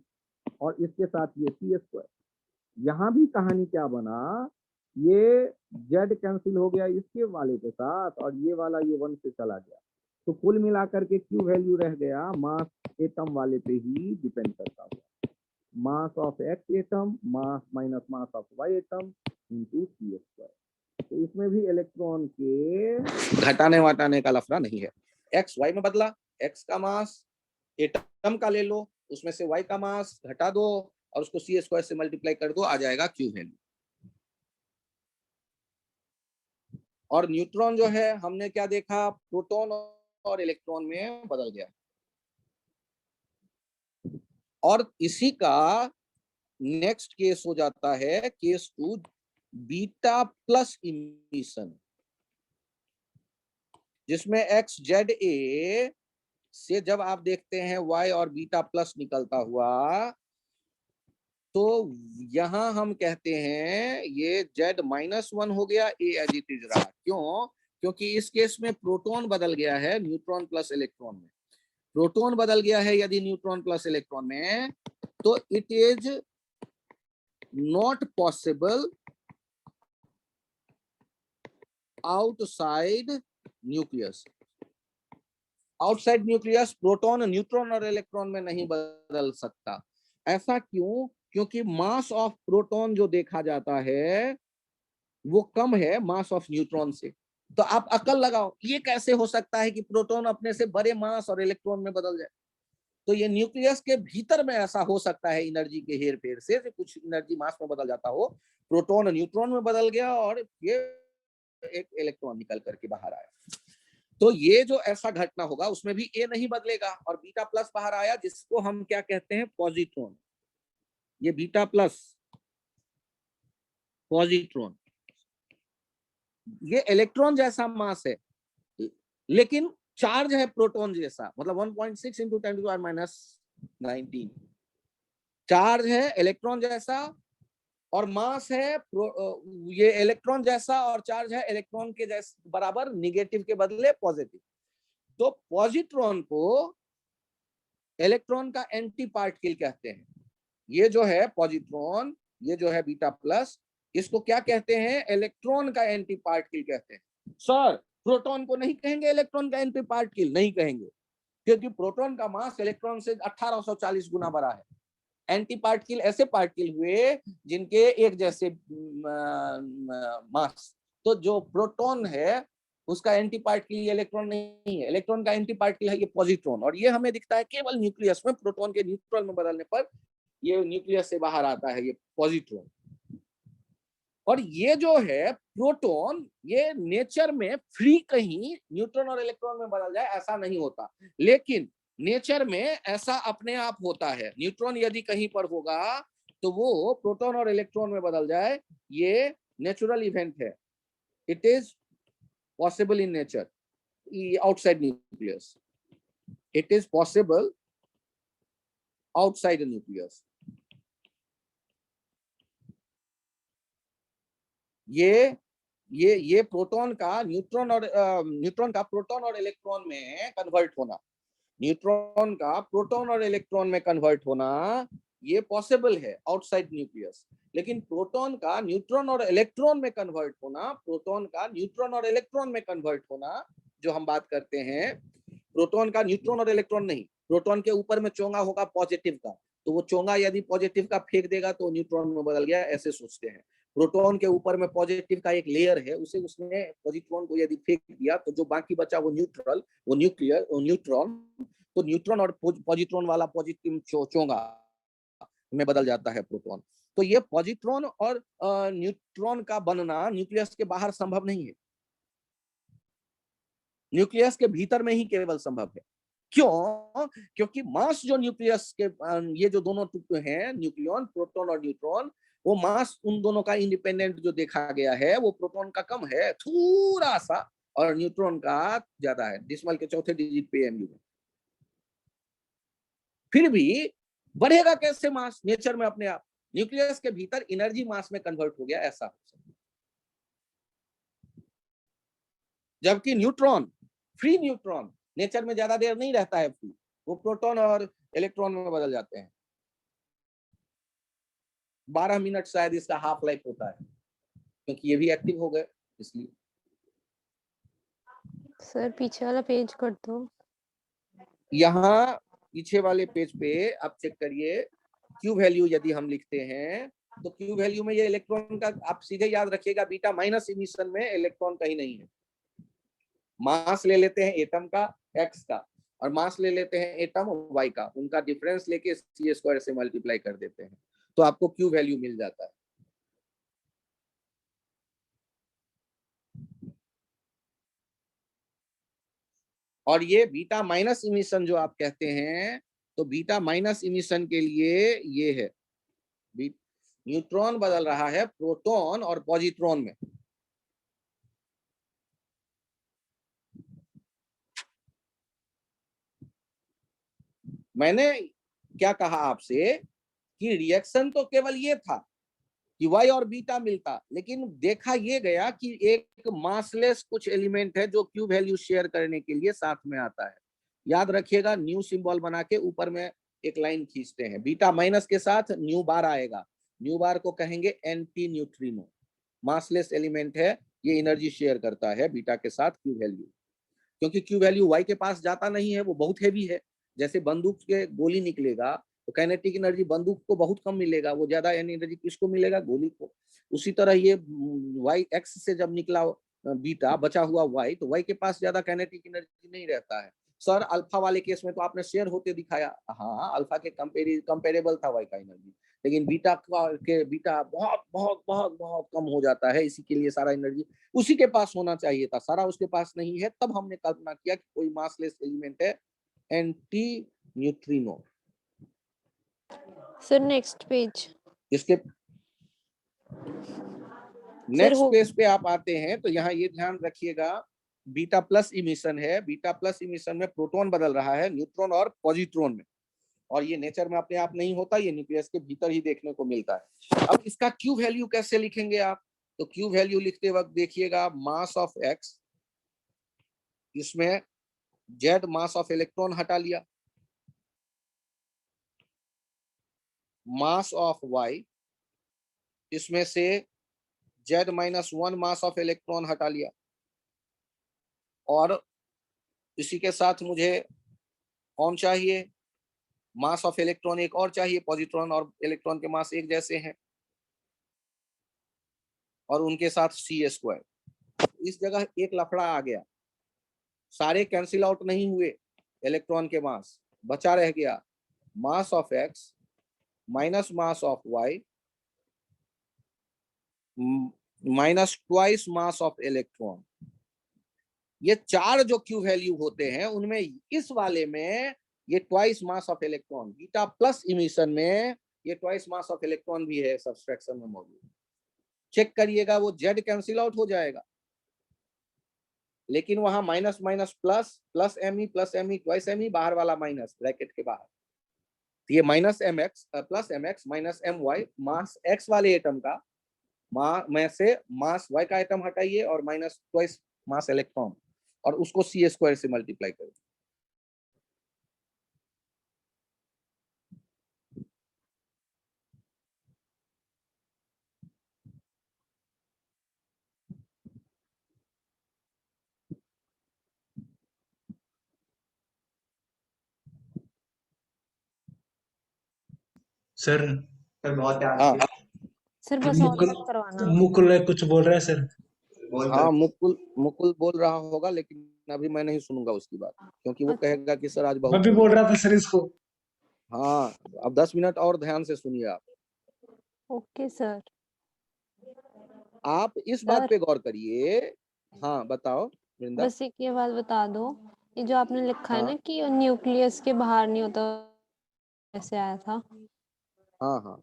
और इसके साथ ये सी स्क्वायर। यहाँ भी कहानी क्या बना, ये जेड कैंसिल हो गया इसके वाले के साथ, और ये वाला ये 1 से चला गया। तो कुल मिलाकर के क्यू वैल्यू रह गया मास एटम वाले पे ही डिपेंड करता हुआ। Mass of X atom mass minus mass of Y atom into C square. तो इसमें भी इलेक्ट्रॉन के घटाने वटाने का लफड़ा नहीं है। एक्स वाई में बदला, एक्स का मास एटम का ले लो, उसमें से वाई का मास घटा दो और उसको सी स्क्वायर से मल्टीप्लाई कर दो, आ जाएगा क्यू वैल्यू। और न्यूट्रॉन जो है हमने क्या देखा, प्रोटॉन और इलेक्ट्रॉन में बदल गया। और इसी का नेक्स्ट केस हो जाता है केस 2, बीटा प्लस इमिशन, जिसमें एक्स जेड ए से जब आप देखते हैं वाई और बीटा प्लस निकलता हुआ, तो यहां हम कहते हैं ये Z-1 हो गया, ए एज इट इज रहा। क्यों? क्योंकि इस केस में प्रोटॉन बदल गया है न्यूट्रॉन प्लस इलेक्ट्रॉन में। प्रोटॉन बदल गया है यदि न्यूट्रॉन प्लस इलेक्ट्रॉन में, तो it is not possible outside nucleus. Outside nucleus proton neutron और इलेक्ट्रॉन में नहीं बदल सकता। ऐसा क्यों? क्योंकि मास ऑफ प्रोटॉन जो देखा जाता है वो कम है मास ऑफ न्यूट्रॉन से। तो आप अकल लगाओ, ये कैसे हो सकता है कि प्रोटॉन अपने से बड़े मास और इलेक्ट्रॉन में बदल जाए? तो ये न्यूक्लियस के भीतर में ऐसा हो सकता है एनर्जी के हेर फेर से कुछ एनर्जी मास में बदल जाता हो, प्रोटॉन न्यूट्रॉन में बदल गया और ये एक इलेक्ट्रॉन निकल करके बाहर आया। तो ये जो ऐसा घटना होगा उसमें भी ए नहीं बदलेगा और बीटा प्लस बाहर आया, जिसको हम क्या कहते हैं, पॉजिट्रॉन। ये बीटा प्लस पॉजिट्रॉन, ये इलेक्ट्रॉन जैसा मास है लेकिन चार्ज है प्रोटॉन जैसा, मतलब 1.6 इंटू 10⁻⁻19 चार्ज है इलेक्ट्रॉन जैसा और मास है ये इलेक्ट्रॉन जैसा और चार्ज है इलेक्ट्रॉन के जैसे बराबर, निगेटिव के बदले पॉजिटिव। तो पॉजिट्रॉन को इलेक्ट्रॉन का एंटी पार्टिकल कहते हैं। ये जो है पॉजिट्रॉन, ये जो है बीटा प्लस, इसको क्या कहते हैं, इलेक्ट्रॉन का एंटी पार्टिकल कहते हैं। सर प्रोटॉन को नहीं कहेंगे इलेक्ट्रॉन का एंटी पार्टिकल? नहीं कहेंगे, क्योंकि प्रोटॉन का मास इलेक्ट्रॉन से 1840 गुना बड़ा है। एंटी पार्टिकल ऐसे पार्टिकल हुए जिनके एक जैसे मास। तो जो प्रोटॉन है उसका एंटी पार्टिकल इलेक्ट्रॉन नहीं है, इलेक्ट्रॉन का एंटी पार्टिकल है ये पॉजिट्रॉन। और ये हमें दिखता है केवल न्यूक्लियस में, प्रोटॉन के न्यूट्रल में बदलने पर ये न्यूक्लियस से बाहर आता है ये पॉजिट्रॉन। और ये जो है प्रोटॉन, ये नेचर में फ्री कहीं न्यूट्रॉन और इलेक्ट्रॉन में बदल जाए ऐसा नहीं होता, लेकिन नेचर में ऐसा अपने आप होता है। न्यूट्रॉन यदि कहीं पर होगा तो वो प्रोटॉन और इलेक्ट्रॉन में बदल जाए, ये नेचुरल इवेंट है। It is possible in nature outside nucleus, it is possible outside nucleus. ये प्रोटॉन का न्यूट्रॉन और न्यूट्रॉन का प्रोटॉन और इलेक्ट्रॉन में कन्वर्ट होना, न्यूट्रॉन का प्रोटॉन और इलेक्ट्रॉन में कन्वर्ट होना ये पॉसिबल है आउटसाइड न्यूक्लियस। लेकिन प्रोटॉन का न्यूट्रॉन और इलेक्ट्रॉन में कन्वर्ट होना, प्रोटॉन का न्यूट्रॉन और इलेक्ट्रॉन में कन्वर्ट होना जो हम बात करते हैं, प्रोटॉन का न्यूट्रॉन और इलेक्ट्रॉन नहीं, प्रोटॉन के ऊपर में चोंगा होगा पॉजिटिव का, तो वो चोंगा यदि पॉजिटिव का फेंक देगा तो न्यूट्रॉन में बदल गया, ऐसे सोचते हैं। प्रोटॉन के ऊपर में पॉजिटिव का एक लेयर है, उसे उसने पॉजिट्रॉन को यदि फेंक दिया तो जो बाकी बचा वो न्यूट्रल, वो न्यूक्लियर, वो न्यूट्रॉन, तो न्यूट्रॉन और पॉजिट्रॉन वाला पॉजिटिव चोंगा में बदल जाता है प्रोटॉन। तो ये पॉजिट्रॉन और न्यूट्रॉन का बनना न्यूक्लियस के बाहर संभव नहीं है, न्यूक्लियस के भीतर में ही केवल संभव है। क्यों? क्योंकि मास जो न्यूक्लियस के ये जो दोनों टुकड़े हैं, न्यूक्लियन, प्रोटॉन और न्यूट्रॉन, वो मास उन दोनों का इंडिपेंडेंट जो देखा गया है वो प्रोटॉन का कम है थोड़ा सा और न्यूट्रॉन का ज्यादा है, डिसिमल के चौथे डिजिट पे एमयू। फिर भी बढ़ेगा कैसे मास नेचर में अपने आप? न्यूक्लियस के भीतर एनर्जी मास में कन्वर्ट हो गया, ऐसा हो सकता। जबकि न्यूट्रॉन, फ्री न्यूट्रॉन नेचर में ज्यादा देर नहीं रहता है फ्री, वो प्रोटॉन और इलेक्ट्रॉन में बदल जाते हैं। 12 मिनट शायद इसका हाफ लाइफ होता है, क्योंकि ये भी एक्टिव हो गए इसलिए। सर पीछे वाला पेज कर दो। यहाँ पीछे वाले पेज पे आप चेक करिए, क्यू वैल्यू यदि हम लिखते हैं तो क्यू वैल्यू में ये इलेक्ट्रॉन का आप सीधे याद रखिएगा, बीटा माइनस इमिशन में इलेक्ट्रॉन कहीं नहीं है। मास ले लेते हैं एटम का एक्स का और मास ले लेते हैं एटम वाई का, उनका डिफरेंस लेके सी स्क्वायर से मल्टीप्लाई कर देते हैं तो आपको क्यू वैल्यू मिल जाता है। और ये बीटा माइनस इमिशन जो आप कहते हैं, तो बीटा माइनस इमिशन के लिए ये है, न्यूट्रॉन बदल रहा है प्रोटॉन और पॉजिट्रॉन में। मैंने क्या कहा आपसे कि रिएक्शन तो केवल ये था कि वाई और बीटा मिलता, लेकिन देखा ये गया कि एक मासलेस कुछ एलिमेंट है जो क्यू वैल्यू शेयर करने के लिए साथ में आता है। याद रखिएगा, न्यू सिंबल बना के ऊपर में एक लाइन खींचते हैं, बीटा माइनस के साथ न्यू बार आएगा, न्यू बार को कहेंगे एंटी न्यूट्रिनो। मासलेस एलिमेंट है, ये एनर्जी शेयर करता है बीटा के साथ क्यू वैल्यू, क्योंकि क्यू वैल्यू वाई के पास जाता नहीं है, वो बहुत हैवी है। जैसे बंदूक के गोली निकलेगा तो काइनेटिक एनर्जी बंदूक को बहुत कम मिलेगा, वो ज्यादा एनर्जी किसको मिलेगा, गोली को। उसी तरह ये वाई एक्स से जब निकला बीटा बचा हुआ वाई, तो वाई के पास ज्यादा काइनेटिक एनर्जी नहीं रहता है। सर अल्फा वाले केस में तो आपने शेयर होते दिखाया, हाँ अल्फा के कंपेरेबल था वाई का एनर्जी, लेकिन बीटा बहुत बहुत बहुत बहुत कम हो जाता है। इसी के लिए सारा एनर्जी उसी के पास होना चाहिए था, सारा उसके पास नहीं है। तब हमने कल्पना किया कि कोई मासलेस एलिमेंट है, anti neutrino. Sir next page. इसके नेक्स्ट पेज पे आप आते हैं तो यहाँ ये ध्यान रखिएगा, बीटा प्लस इमिशन है, बीटा प्लस इमिशन में प्रोटॉन बदल रहा है न्यूट्रॉन और पॉजिट्रॉन में, और ये नेचर में अपने आप नहीं होता, ये न्यूक्लियस के भीतर ही देखने को मिलता है। अब इसका क्यू वैल्यू कैसे लिखेंगे आप, तो क्यू वैल्यू लिखते वक्त देखिएगा, मास ऑफ एक्स, इसमें जेड मास ऑफ इलेक्ट्रॉन हटा लिया, मास ऑफ वाई, इसमें से Z minus 1 mass of electron हटा लिया, और इसी के साथ मुझे कौन चाहिए, मास ऑफ इलेक्ट्रॉन एक और चाहिए, पॉजिट्रॉन और इलेक्ट्रॉन के मास एक जैसे हैं, और उनके साथ सी स्क्वायर। इस जगह एक लफड़ा आ गया, सारे कैंसिल आउट नहीं हुए, इलेक्ट्रॉन के मास बचा रह गया, mass of X minus mass of Y minus twice mass of electron. ये चार जो क्यू वैल्यू होते हैं उनमें इस वाले में ये twice mass of electron, beta plus emission में ये ट्वाइस मास ऑफ इलेक्ट्रॉन भी है सब्सट्रैक्शन में मौजूद। चेक करिएगा, वो जेड कैंसिल आउट हो जाएगा, लेकिन वहां minus minus plus, plus M E twice M E, बाहर वाला माइनस ब्रैकेट के बाहर, ये minus M X plus M X minus M Y, mass X वाले एटम का में से मास वाई का एटम हटाइए और माइनस ट्वाइस मास इलेक्ट्रॉन, और उसको सी स्क्वायर से मल्टीप्लाई करिए। सर सर बहुत ध्यान हाँ से सर बस और मुकुल मत करवाना। मुकुल कुछ बोल रहा है सर। बोल हाँ, सर। मुकुल बोल रहा होगा, लेकिन अभी मैं नहीं सुनूंगा उसकी बात, क्योंकि वो अच्छा। कहेगा कि सर आज मैं बहुत भी बोल रहा था सर इसको। हाँ, अब 10 मिनट और ध्यान से सुनिए आप। Okay sir. आप इस बात सर पे गौर करिए। हाँ बताओ वृंदा। बस एक ये बात बता दो, ये जो आपने लिखा है हाँ ना कि न्यूक्लियस के बाहर नहीं होता, कैसे आया था? हाँ हाँ,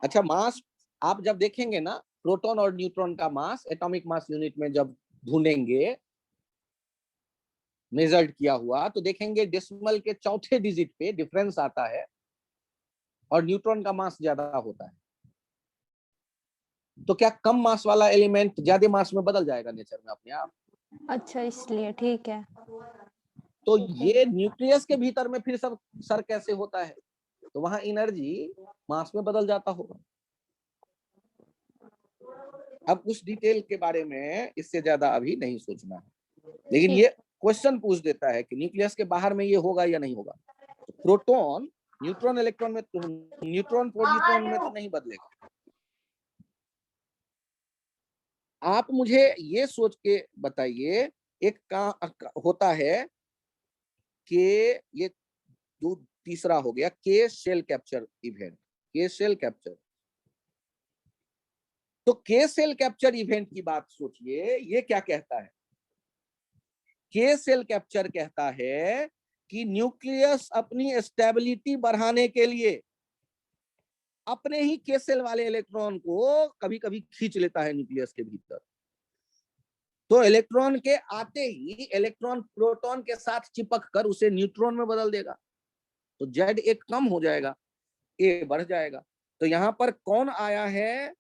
अच्छा मास आप जब देखेंगे ना, प्रोटॉन और न्यूट्रॉन का मास एटॉमिक मास यूनिट में जब ढूंढेंगे मेजर्ड किया हुआ, तो देखेंगे डेसिमल के चौथे डिजिट पे डिफरेंस आता है और न्यूट्रॉन का मास ज्यादा होता है। तो क्या कम मास वाला एलिमेंट ज्यादा मास में बदल जाएगा नेचर में अपने आप? अच्छा इसलिए ठीक है। तो ये न्यूक्लियस के भीतर में फिर सब सर कैसे होता है, तो वहां एनर्जी मास में बदल जाता होगा। अब उस डिटेल के बारे में इससे ज्यादा अभी नहीं सोचना है, लेकिन ये क्वेश्चन पूछ देता है कि न्यूक्लियस के बाहर में ये होगा या नहीं होगा। तो प्रोटॉन न्यूट्रॉन इलेक्ट्रॉन में तो, न्यूट्रॉन प्रोटॉन में तो नहीं बदलेगा। आप मुझे ये सोच के बताइए, एक का होता है कि ये तीसरा हो गया के शेल कैप्चर इवेंट, के शेल कैप्चर। तो के सेल कैप्चर इवेंट की बात सोचिए, ये क्या कहता है? के सेल कैप्चर कहता है कि न्यूक्लियस अपनी स्टेबिलिटी बढ़ाने के लिए अपने ही के सेल वाले इलेक्ट्रॉन को कभी कभी खींच लेता है न्यूक्लियस के भीतर। तो इलेक्ट्रॉन के आते ही इलेक्ट्रॉन प्रोटॉन के साथ चिपक कर उसे न्यूट्रॉन में बदल देगा। तो जेड एक कम हो जाएगा, ए बढ़ जाएगा। तो यहां पर कौन आया है?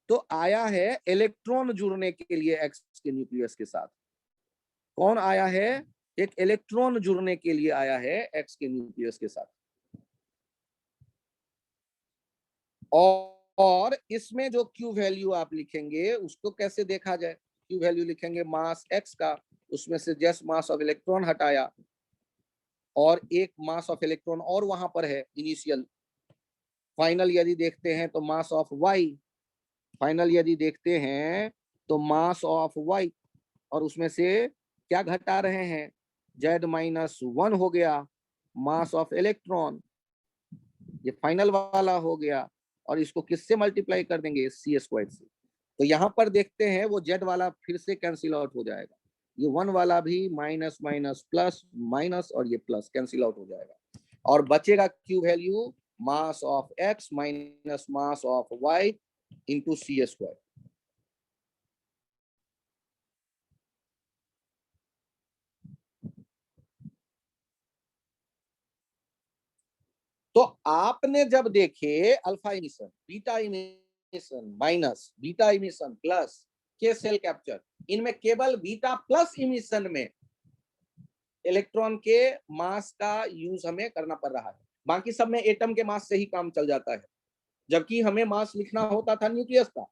तो आया है इलेक्ट्रॉन जुड़ने के लिए एक्स के न्यूक्लियस के साथ। कौन आया है? एक इलेक्ट्रॉन जुड़ने के लिए आया है एक्स के न्यूक्लियस के साथ। और इसमें जो क्यू वैल्यू आप लिखेंगे उसको कैसे देखा जाए? क्यू वैल्यू लिखेंगे मास एक्स का, उसमें से जस्ट मास ऑफ इलेक्ट्रॉन हटाया और एक मास ऑफ इलेक्ट्रॉन और वहां पर है इनिशियल। फाइनल यदि देखते हैं तो मास ऑफ वाई, फाइनल यदि देखते हैं तो मास ऑफ वाई, और उसमें से क्या घटा रहे हैं? Z-1 हो गया मास ऑफ इलेक्ट्रॉन, ये फाइनल वाला हो गया। और इसको किससे मल्टीप्लाई कर देंगे? C² से। तो यहां पर देखते हैं वो Z वाला फिर से कैंसिल आउट हो जाएगा, ये 1 वाला भी माइनस माइनस प्लस माइनस और ये प्लस कैंसिल आउट हो जाएगा, और बचेगा Q value mass of X minus mass of Y into C²। तो आपने जब देखे alpha emission, beta emission minus, beta emission plus के सेल कैप्चर, इनमें केवल बीटा प्लस इमिशन में इलेक्ट्रॉन के मास का यूज हमें करना पड़ रहा है, बाकी सब में एटम के मास से ही काम चल जाता है। जबकि हमें मास लिखना होता था न्यूक्लियस का,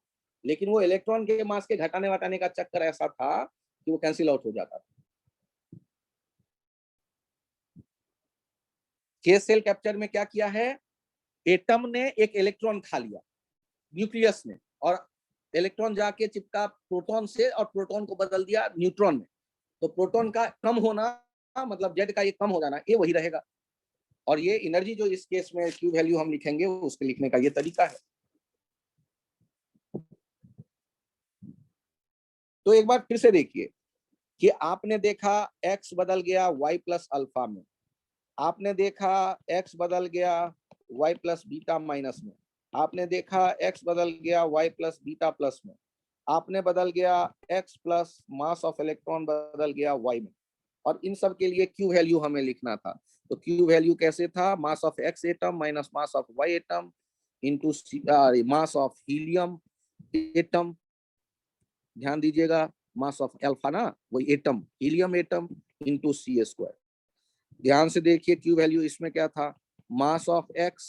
लेकिन वो इलेक्ट्रॉन के मास के घटाने वटाने का चक्कर ऐसा था कि वो कैंसिल आउट हो जाता था। के सेल कैप्चर में क्या किया है? एटम ने एक इलेक्ट्रॉन खा लिया न्यूक्लियस ने, और इलेक्ट्रॉन जाके चिपका प्रोटॉन से और प्रोटॉन को बदल दिया न्यूट्रॉन में। तो प्रोटॉन का कम होना मतलब जेड का ये कम हो जाना, ये वही रहेगा। और ये एनर्जी जो इस केस में क्यू वैल्यू हम लिखेंगे उसके लिखने का ये तरीका है। तो एक बार फिर से देखिए कि आपने देखा x बदल गया y प्लस अल्फा में, आपने देखा x बदल गया y प्लस बीटा माइनस में, आपने देखा x बदल गया y प्लस बीटा प्लस में, आपने बदल गया x plus mass of electron बदल गया y में। और इन सब के लिए क्यू वैल्यू हमें लिखना था। तो क्यू वैल्यू कैसे था? Mass of x atom minus mass of y atom into mass of helium atom. ध्यान दीजिएगा, मास ऑफ अल्फा ना, वही atom helium atom into C²। ध्यान से देखिए क्यू वैल्यू इसमें क्या था? Mass of x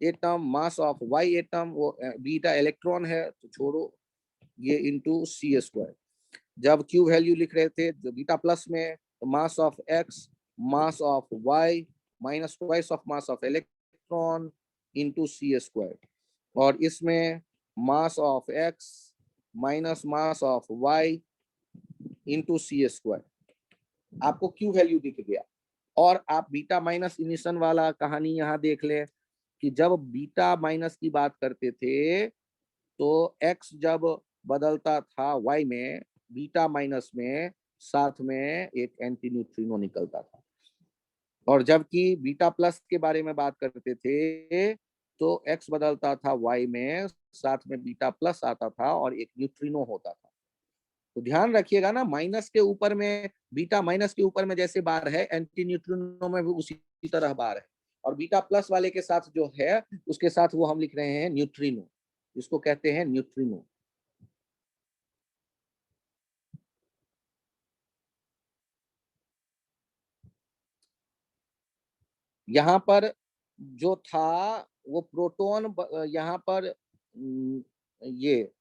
atom mass of y atom, वो बीटा इलेक्ट्रॉन है तो छोड़ो ये, इंटू C²। जब क्यू वैल्यू लिख रहे थे जो बीटा प्लस में, तो mass of x mass of y minus twice of mass of electron into C²। और इसमें mass of x minus mass of y into C²। आपको क्यू वैल्यू दिख गया। और आप बीटा माइनस इमिशन वाला कहानी यहाँ देख लें कि जब बीटा माइनस की बात करते थे तो x जब बदलता था y में, बीटा माइनस में साथ में एक एंटी न्यूट्रिनो निकलता था। और जबकि बीटा प्लस के बारे में बात करते थे तो x बदलता था y में, साथ में बीटा प्लस आता था और एक न्यूट्रिनो होता था। तो ध्यान रखिएगा ना, माइनस के ऊपर में, बीटा माइनस के ऊपर में जैसे बार है, एंटी न्यूट्रिनो में भी उसी तरह बार है। और बीटा प्लस वाले के साथ जो है उसके साथ वो हम लिख रहे हैं न्यूट्रिनो, इसको कहते हैं न्यूट्रिनो। यहाँ पर जो था वो प्रोटॉन, यहाँ पर ये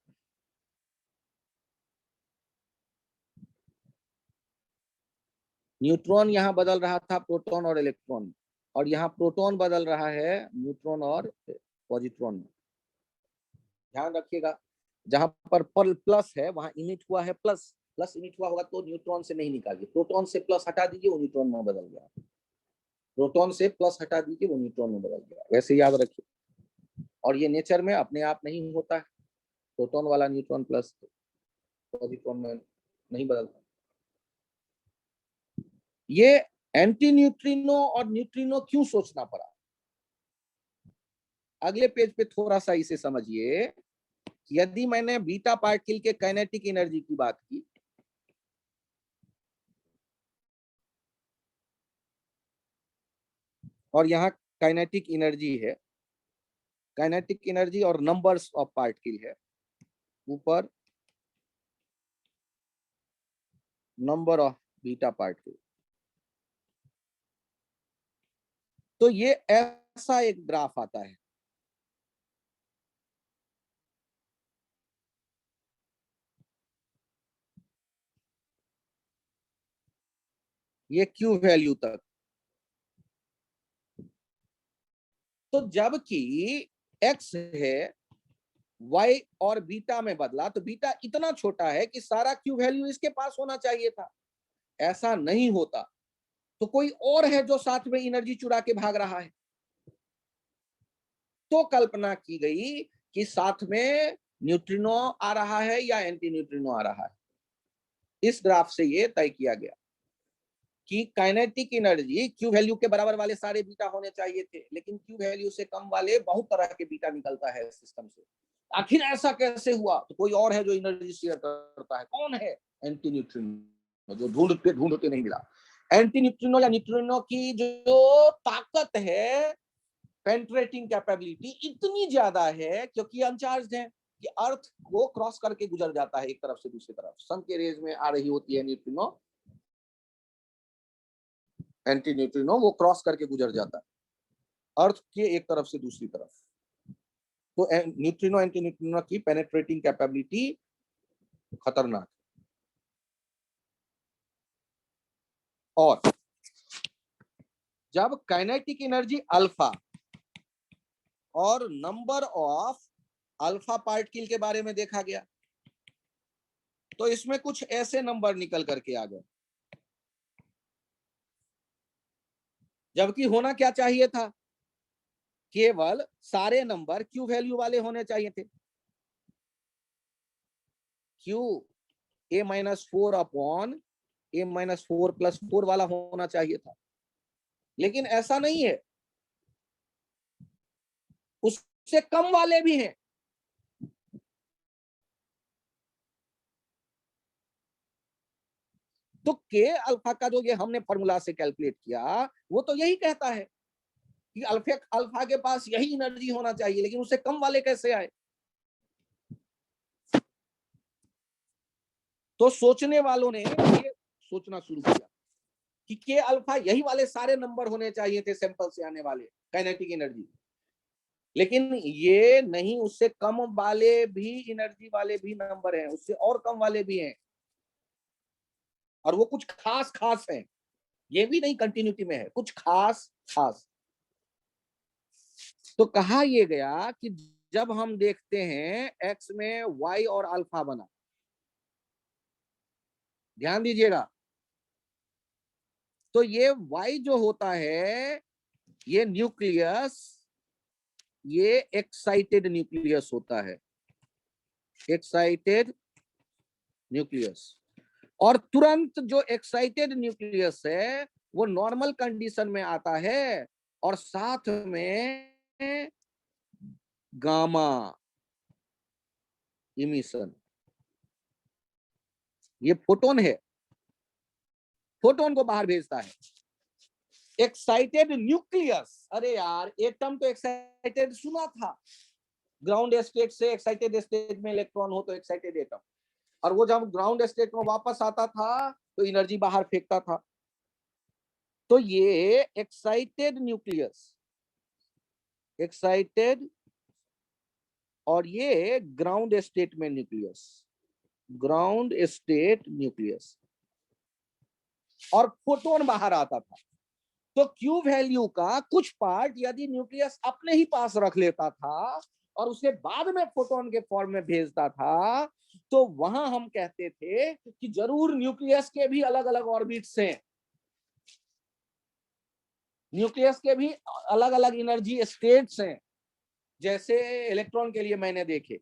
न्यूट्रॉन यहाँ बदल रहा था प्रोटॉन और इलेक्ट्रॉन। और यहाँ प्रोटॉन बदल रहा है न्यूट्रॉन और पॉजिट्रॉन में। ध्यान रखिएगा, जहां पर प्लस है वहां इमिट हुआ है प्लस, प्लस इमिट हुआ होगा तो न्यूट्रॉन से नहीं निकालिए, प्रोटॉन से प्लस हटा दीजिए वो न्यूट्रॉन में बदल गया, प्रोटॉन से प्लस हटा दीजिए वो न्यूट्रॉन में बदल गया, वैसे याद रखिए। और ये नेचर में अपने आप नहीं होता है, प्रोटॉन वाला न्यूट्रॉन प्लस पॉजिट्रॉन में नहीं बदलता। ये एंटी न्यूट्रिनो और न्यूट्रिनो क्यों सोचना पड़ा, अगले पेज पे थोड़ा सा इसे समझिए। यदि मैंने बीटा पार्टिकल के काइनेटिक एनर्जी की बात की, और यहाँ काइनेटिक एनर्जी है, काइनेटिक एनर्जी और नंबर्स ऑफ पार्टिकल है, ऊपर नंबर ऑफ बीटा पार्टिकल, तो ये ऐसा एक ग्राफ आता है। ये क्यू वैल्यू तक, तो जबकि एक्स है वाई और बीटा में बदला, तो बीटा इतना छोटा है कि सारा क्यू वैल्यू इसके पास होना चाहिए था, ऐसा नहीं होता, तो कोई और है जो साथ में एनर्जी चुरा के भाग रहा है। तो कल्पना की गई कि साथ में न्यूट्रिनो आ रहा है या एंटी न्यूट्रिनो आ रहा है। इस ग्राफ से ये तय किया गया कि काइनेटिक एनर्जी क्यू वैल्यू के बराबर वाले सारे बीटा होने चाहिए थे, लेकिन क्यू वैल्यू से कम वाले बहुत तरह के बीटा निकलता है सिस्टम से। आखिर ऐसा कैसे हुआ, तो कोई और है जो एनर्जी शेयर करता है। कौन है? एंटी न्यूट्रिनो, जो ढूंढते नहीं मिला। एंटी न्यूट्रिनो या न्यूट्रिनो की जो ताकत है, पेनिट्रेटिंग कैपेबिलिटी इतनी ज्यादा है क्योंकि अनचार्ज्ड है कि अर्थ को क्रॉस करके गुजर जाता है एक तरफ से दूसरी तरफ। सन के रेज में आ रही होती है न्यूट्रिनो, एंटी न्यूट्रिनो, वो क्रॉस करके गुजर जाता है अर्थ के एक तरफ से दूसरी तरफ। तो न्यूट्रिनो एंटी न्यूट्रिनो की पेनिट्रेटिंग कैपेबिलिटी खतरनाक। और जब काइनेटिक एनर्जी अल्फा और नंबर ऑफ अल्फा पार्टिकल के बारे में देखा गया, तो इसमें कुछ ऐसे नंबर निकल करके आ गए, जबकि होना क्या चाहिए था, केवल सारे नंबर क्यू वैल्यू वाले होने चाहिए थे। Q a-4 upon a-4 plus 4 वाला होना चाहिए था, लेकिन ऐसा नहीं है, उससे कम वाले भी हैं। तो के अल्फा का जो ये हमने फॉर्मूला से कैलकुलेट किया, वो तो यही कहता है कि अल्फा के पास यही एनर्जी होना चाहिए, लेकिन उससे कम वाले कैसे आए। तो सोचने वालों ने ये सोचना शुरू किया कि के अल्फा यही वाले सारे नंबर होने चाहिए थे सैंपल से आने वाले काइनेटिक एनर्जी, लेकिन ये नहीं, उससे कम वाले भी एनर्जी वाले भी नंबर हैं, उससे और कम वाले भी हैं, और वो कुछ खास खास हैं, ये भी नहीं कंटिन्यूटी में है, कुछ खास खास। तो कहा यह गया कि जब हम देखते हैं एक्स में वाई और अल्फा बना, ध्यान दीजिएगा, तो ये वाई जो होता है, ये न्यूक्लियस, ये एक्साइटेड न्यूक्लियस होता है, एक्साइटेड न्यूक्लियस। और तुरंत जो एक्साइटेड न्यूक्लियस है वो नॉर्मल कंडीशन में आता है, और साथ में गामा इमिशन, ये फोटोन है, फोटोन को बाहर भेजता है। एक्साइटेड न्यूक्लियस, अरे यार एटम तो एक्साइटेड सुना था, ग्राउंड स्टेट से एक्साइटेड स्टेट में इलेक्ट्रॉन हो तो एक्साइटेड एटम, और वो जब ग्राउंड स्टेट में वापस आता था तो एनर्जी बाहर फेंकता था। तो ये एक्साइटेड न्यूक्लियस, एक्साइटेड, और ये ग्राउंड स्टेट में न्यूक्लियस, ग्राउंड स्टेट न्यूक्लियस, और फोटोन बाहर आता था। तो क्यू वैल्यू का कुछ पार्ट यदि न्यूक्लियस अपने ही पास रख लेता था और उसे बाद में फोटोन के फॉर्म में भेजता था, तो वहां हम कहते थे कि जरूर न्यूक्लियस के भी अलग अलग ऑर्बिट्स हैं, न्यूक्लियस के भी अलग अलग एनर्जी स्टेट्स हैं, जैसे इलेक्ट्रॉन के लिए मैंने देखे।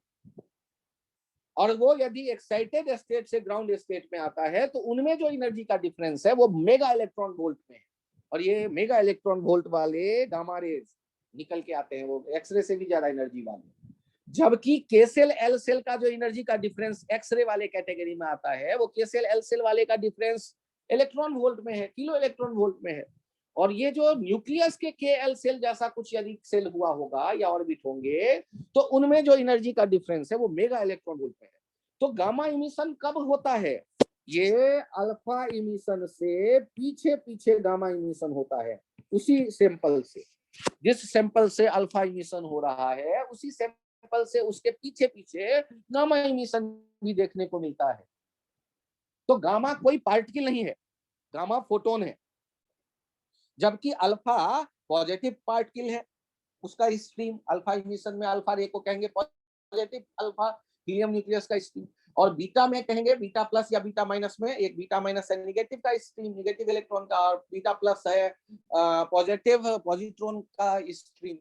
और वो यदि एक्साइटेड स्टेट से ग्राउंड स्टेट में आता है तो उनमें जो एनर्जी का डिफरेंस है वो मेगा इलेक्ट्रॉन वोल्ट में है, और ये मेगा इलेक्ट्रॉन वोल्ट वाले गामा रेज निकल के आते हैं, वो एक्सरे से भी ज्यादा एनर्जी वाले। जबकि के सेल एल सेल का जो एनर्जी का डिफरेंस एक्सरे वाले कैटेगरी में आता है, वो के सेल एल सेल वाले का डिफरेंस इलेक्ट्रॉन वोल्ट में है, किलो इलेक्ट्रॉन वोल्ट में है। और ये जो न्यूक्लियस के एल सेल जैसा कुछ यदि सेल हुआ होगा या ऑर्बिट होंगे, तो उनमें जो एनर्जी का डिफरेंस है वो मेगा इलेक्ट्रॉन वोल्ट में है। तो गामा इमिशन कब होता है? ये अल्फा इमिशन से पीछे पीछे गामा इमिशन होता है, उसी सैंपल से, जिस सैंपल से अल्फा इमिशन हो रहा है उसी सैंपल से उसके पीछे पीछे गामा इमिशन भी देखने को मिलता है। तो गामा कोई पार्टिकल नहीं है, गामा फोटोन है, जबकि अल्फा पॉजिटिव पार्टिकल है, उसका स्ट्रीम अल्फा इमिशन में अल्फा रे को कहेंगे पॉजिटिव अल्फा हीलियम न्यूक्लियस का स्ट्रीम, और बीटा में कहेंगे बीटा प्लस या बीटा माइनस में, एक बीटा माइनस है नेगेटिव का स्ट्रीम, नेगेटिव इलेक्ट्रॉन का, और बीटा प्लस है पॉजिटिव पॉजिट्रॉन का stream.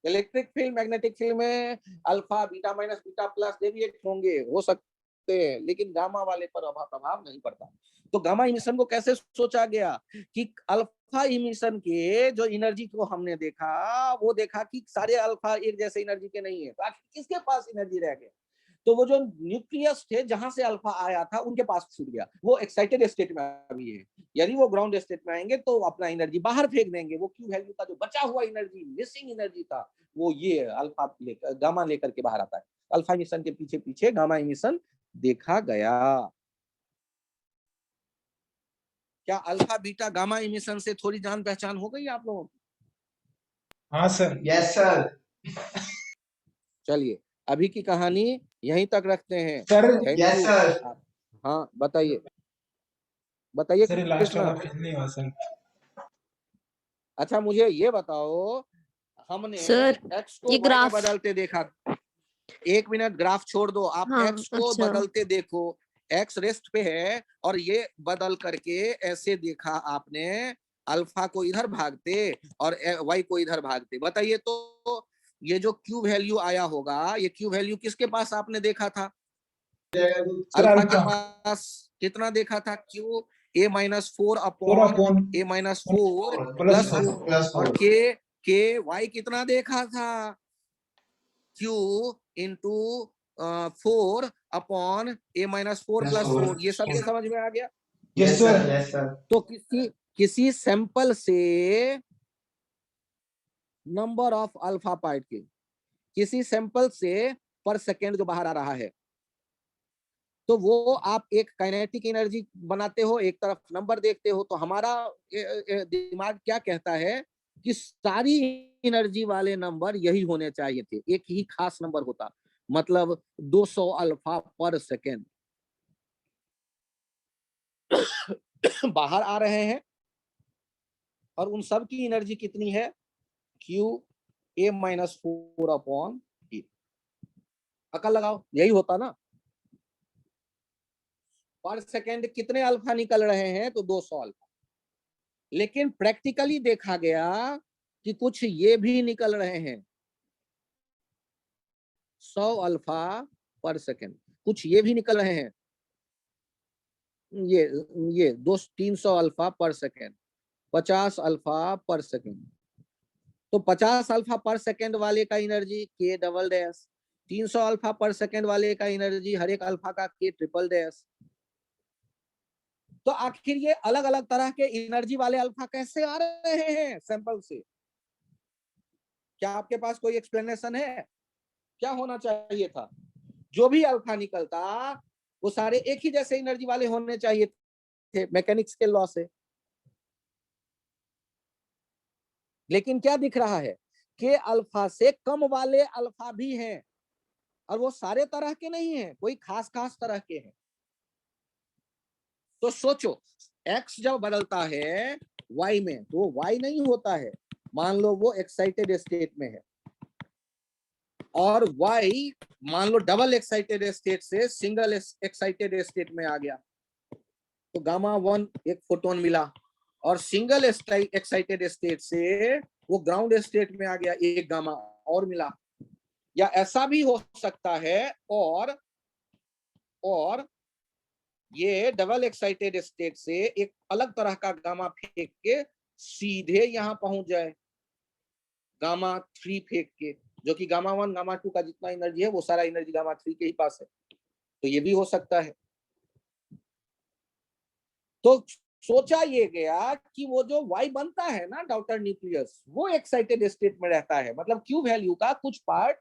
Electric field magnetic field में alpha beta minus beta plus deviate होंगे, हो सकते हैं, लेकिन गामा वाले पर प्रभाव नहीं पड़ता। तो गामा इमिशन को कैसे सोचा गया कि अल्फा इमिशन के जो एनर्जी को हमने देखा, वो देखा कि सारे अल्फा एक जैसे एनर्जी के नहीं है, तो आखिर किसके पास एनर्जी रह गया? तो वो जो न्यूक्लियस थे जहां से अल्फा आया था उनके पास छूट गया, वो एक्साइटेड स्टेट में अभी है। यदि वो ग्राउंड स्टेट में आएंगे तो अपना एनर्जी बाहर फेंक देंगे, वो क्यू वैल्यू का जो बचा हुआ एनर्जी, मिसिंग एनर्जी था, वो ये अल्फा लेकर गामा लेकर के बाहर आता है। अल्फा इमिशन के पीछे पीछे गामा इमिशन देखा गया। क्या अल्फा बीटा गामा इमिशन से थोड़ी जान पहचान हो गई आप लोगों को? हाँ सर। Yes sir. चलिए अभी की कहानी यहीं तक रखते हैं। Sir thank yes you. Sir. हाँ बताइए, बताइए सर लास्ट कृष्णा। वाला फिर नहीं हुआ सर। अच्छा मुझे ये बताओ, हमने सर एक्स को ये वाई में ग्राफ, बदलते देखा। एक मिनट ग्राफ छोड़ दो, आप हाँ एक्स को अच्छा बदलते देखो, एक्स रेस्ट पे है और ये बदल करके ऐसे देखा आपने, अल्फा को इधर भागते और वाई को इधर भागते। बताइए तो ये जो क्यू वैल्यू आया होगा, ये क्यू वैल्यू किसके पास आपने देखा था? सर अल्फा के अल्फा पास कितना देखा था? Q A minus 4 4 upon upon A minus 4 plus plus 4 plus और 4। के वाई कितना देखा था? Q into 4 upon A minus 4 plus plus 4। 4। ये सबके समझ में आ गया? Yes yes sir. Sir. Yes sir. तो किसी सैंपल से नंबर ऑफ अल्फा पार्टिकल, किसी सैंपल से पर सेकेंड जो बाहर आ रहा है, तो वो आप एक काइनेटिक एनर्जी बनाते हो, एक तरफ नंबर देखते हो। तो हमारा दिमाग क्या कहता है कि सारी एनर्जी वाले नंबर यही होने चाहिए थे, एक ही खास नंबर होता, मतलब 200 अल्फा पर सेकेंड बाहर आ रहे हैं, और उन सब की एनर्जी कितनी है? क्यू ए माइनस 4 अपॉन ए। अकल लगाओ, यही होता ना। पर सेकेंड कितने अल्फा निकल रहे हैं? तो 200 अल्फा। लेकिन प्रैक्टिकली देखा गया कि कुछ ये भी निकल रहे हैं 100 अल्फा पर सेकेंड, कुछ ये भी निकल रहे हैं ये 300 अल्फा पर सेकेंड, 50 अल्फा पर सेकेंड। तो 50 अल्फा पर सेकेंड वाले का एनर्जी के डबल डैश, 300 अल्फा पर सेकेंड वाले का एनर्जी हर एक अल्फा का के ट्रिपल डैश। तो आखिर ये अलग अलग तरह के एनर्जी वाले अल्फा कैसे आ रहे हैं सैंपल से? क्या आपके पास कोई एक्सप्लेनेशन है? क्या होना चाहिए था? जो भी अल्फा निकलता वो सारे एक ही जैसे एनर्जी वाले होने चाहिए थे मैकेनिक्स के लॉ से। लेकिन क्या दिख रहा है कि अल्फा से कम वाले अल्फा भी हैं, और वो सारे तरह के नहीं हैं, कोई खास खास तरह के हैं। तो सोचो, एक्स जब बदलता है वाई में, तो वाई नहीं होता है। मान लो वो एक्साइटेड स्टेट में है और वाई मान लो डबल एक्साइटेड स्टेट से सिंगल एक्साइटेड स्टेट में आ गया, तो गामा 1 एक फोटोन मिला, और सिंगल एक्साइटेड स्टेट से वो ग्राउंड स्टेट में आ गया, एक गामा और मिला। या ऐसा भी हो सकता है और ये डबल एक्साइटेड स्टेट से एक अलग तरह का गामा फेंक के सीधे यहां पहुंच जाए, गामा 3 फेंक के, जो कि गामा 1 गामा 2 का जितना एनर्जी है वो सारा एनर्जी गामा 3 के ही पास है। तो ये भी हो सकता है। तो सोचा ये गया कि वो जो वाई बनता है ना डॉटर न्यूक्लियस, वो एक्साइटेड स्टेट में रहता है, मतलब क्यू वैल्यू का कुछ पार्ट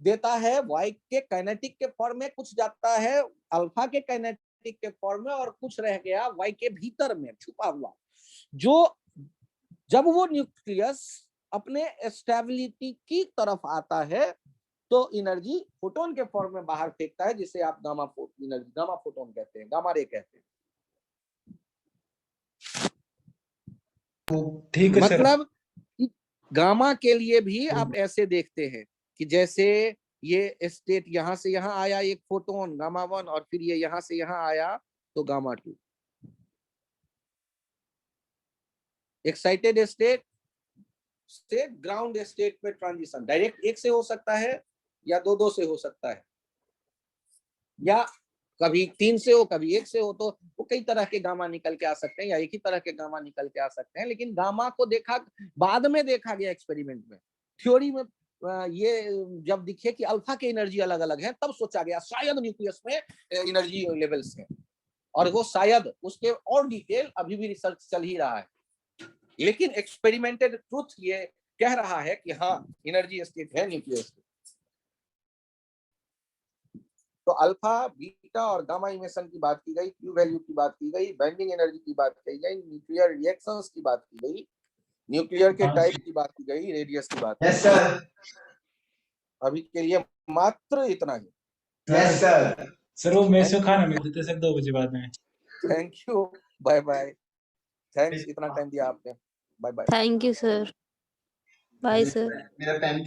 देता है वाई के काइनेटिक के फॉर्म में, कुछ जाता है अल्फा के काइनेटिक के फॉर्म में, और कुछ रह गया वाई के भीतर में छुपा हुआ, जो जब वो न्यूक्लियस अपने स्टेबिलिटी की तरफ आता है तो एनर्जी फोटोन के फॉर्म में बाहर फेंकता है, जिसे आप गामा फोटोन कहते हैं, गामा रे कहते हैं। ठीक है सर। मतलब गामा के लिए भी आप ऐसे देखते हैं कि जैसे ये स्टेट यहां से यहां आया एक फोटोन गामा 1, और फिर ये यहां से यहां आया तो गामा 2। एक्साइटेड स्टेट से ग्राउंड स्टेट में ट्रांजिशन डायरेक्ट एक से हो सकता है या दो से हो सकता है, या कभी 3 से हो कभी 1 से हो, तो वो कई तरह के गामा निकल के आ सकते हैं या एक ही तरह के गामा निकल के आ सकते हैं। लेकिन गामा को बाद में देखा गया एक्सपेरिमेंट में, थ्योरी में ये जब दिखे कि अल्फा की एनर्जी अलग अलग है, तब सोचा गया शायद न्यूक्लियस में एनर्जी लेवल्स हैं, और वो शायद उसके और डिटेल अभी भी रिसर्च चल ही रहा है। लेकिन एक्सपेरिमेंटेड ट्रुथ ये कह रहा है कि हाँ एनर्जी स्टेट है न्यूक्लियस। तो अल्फा बीटा और गामा इमिशन की बात की गई, क्यू वैल्यू की बात की गई, बाइंडिंग एनर्जी की बात की गई, न्यूक्लियर रिएक्शंस की बात की गई, न्यूक्लियर के टाइप की बात की गई, रेडियस की बात। Yes sir. अभी के लिए मात्र इतना ही। Yes sir. सर वो मेस में खाना मिल देते सर 2 बजे बाद में। Thank you, bye bye, thanks इतना टाइम दिया आपने, bye bye. Thank you sir, bye sir. मेरा पेन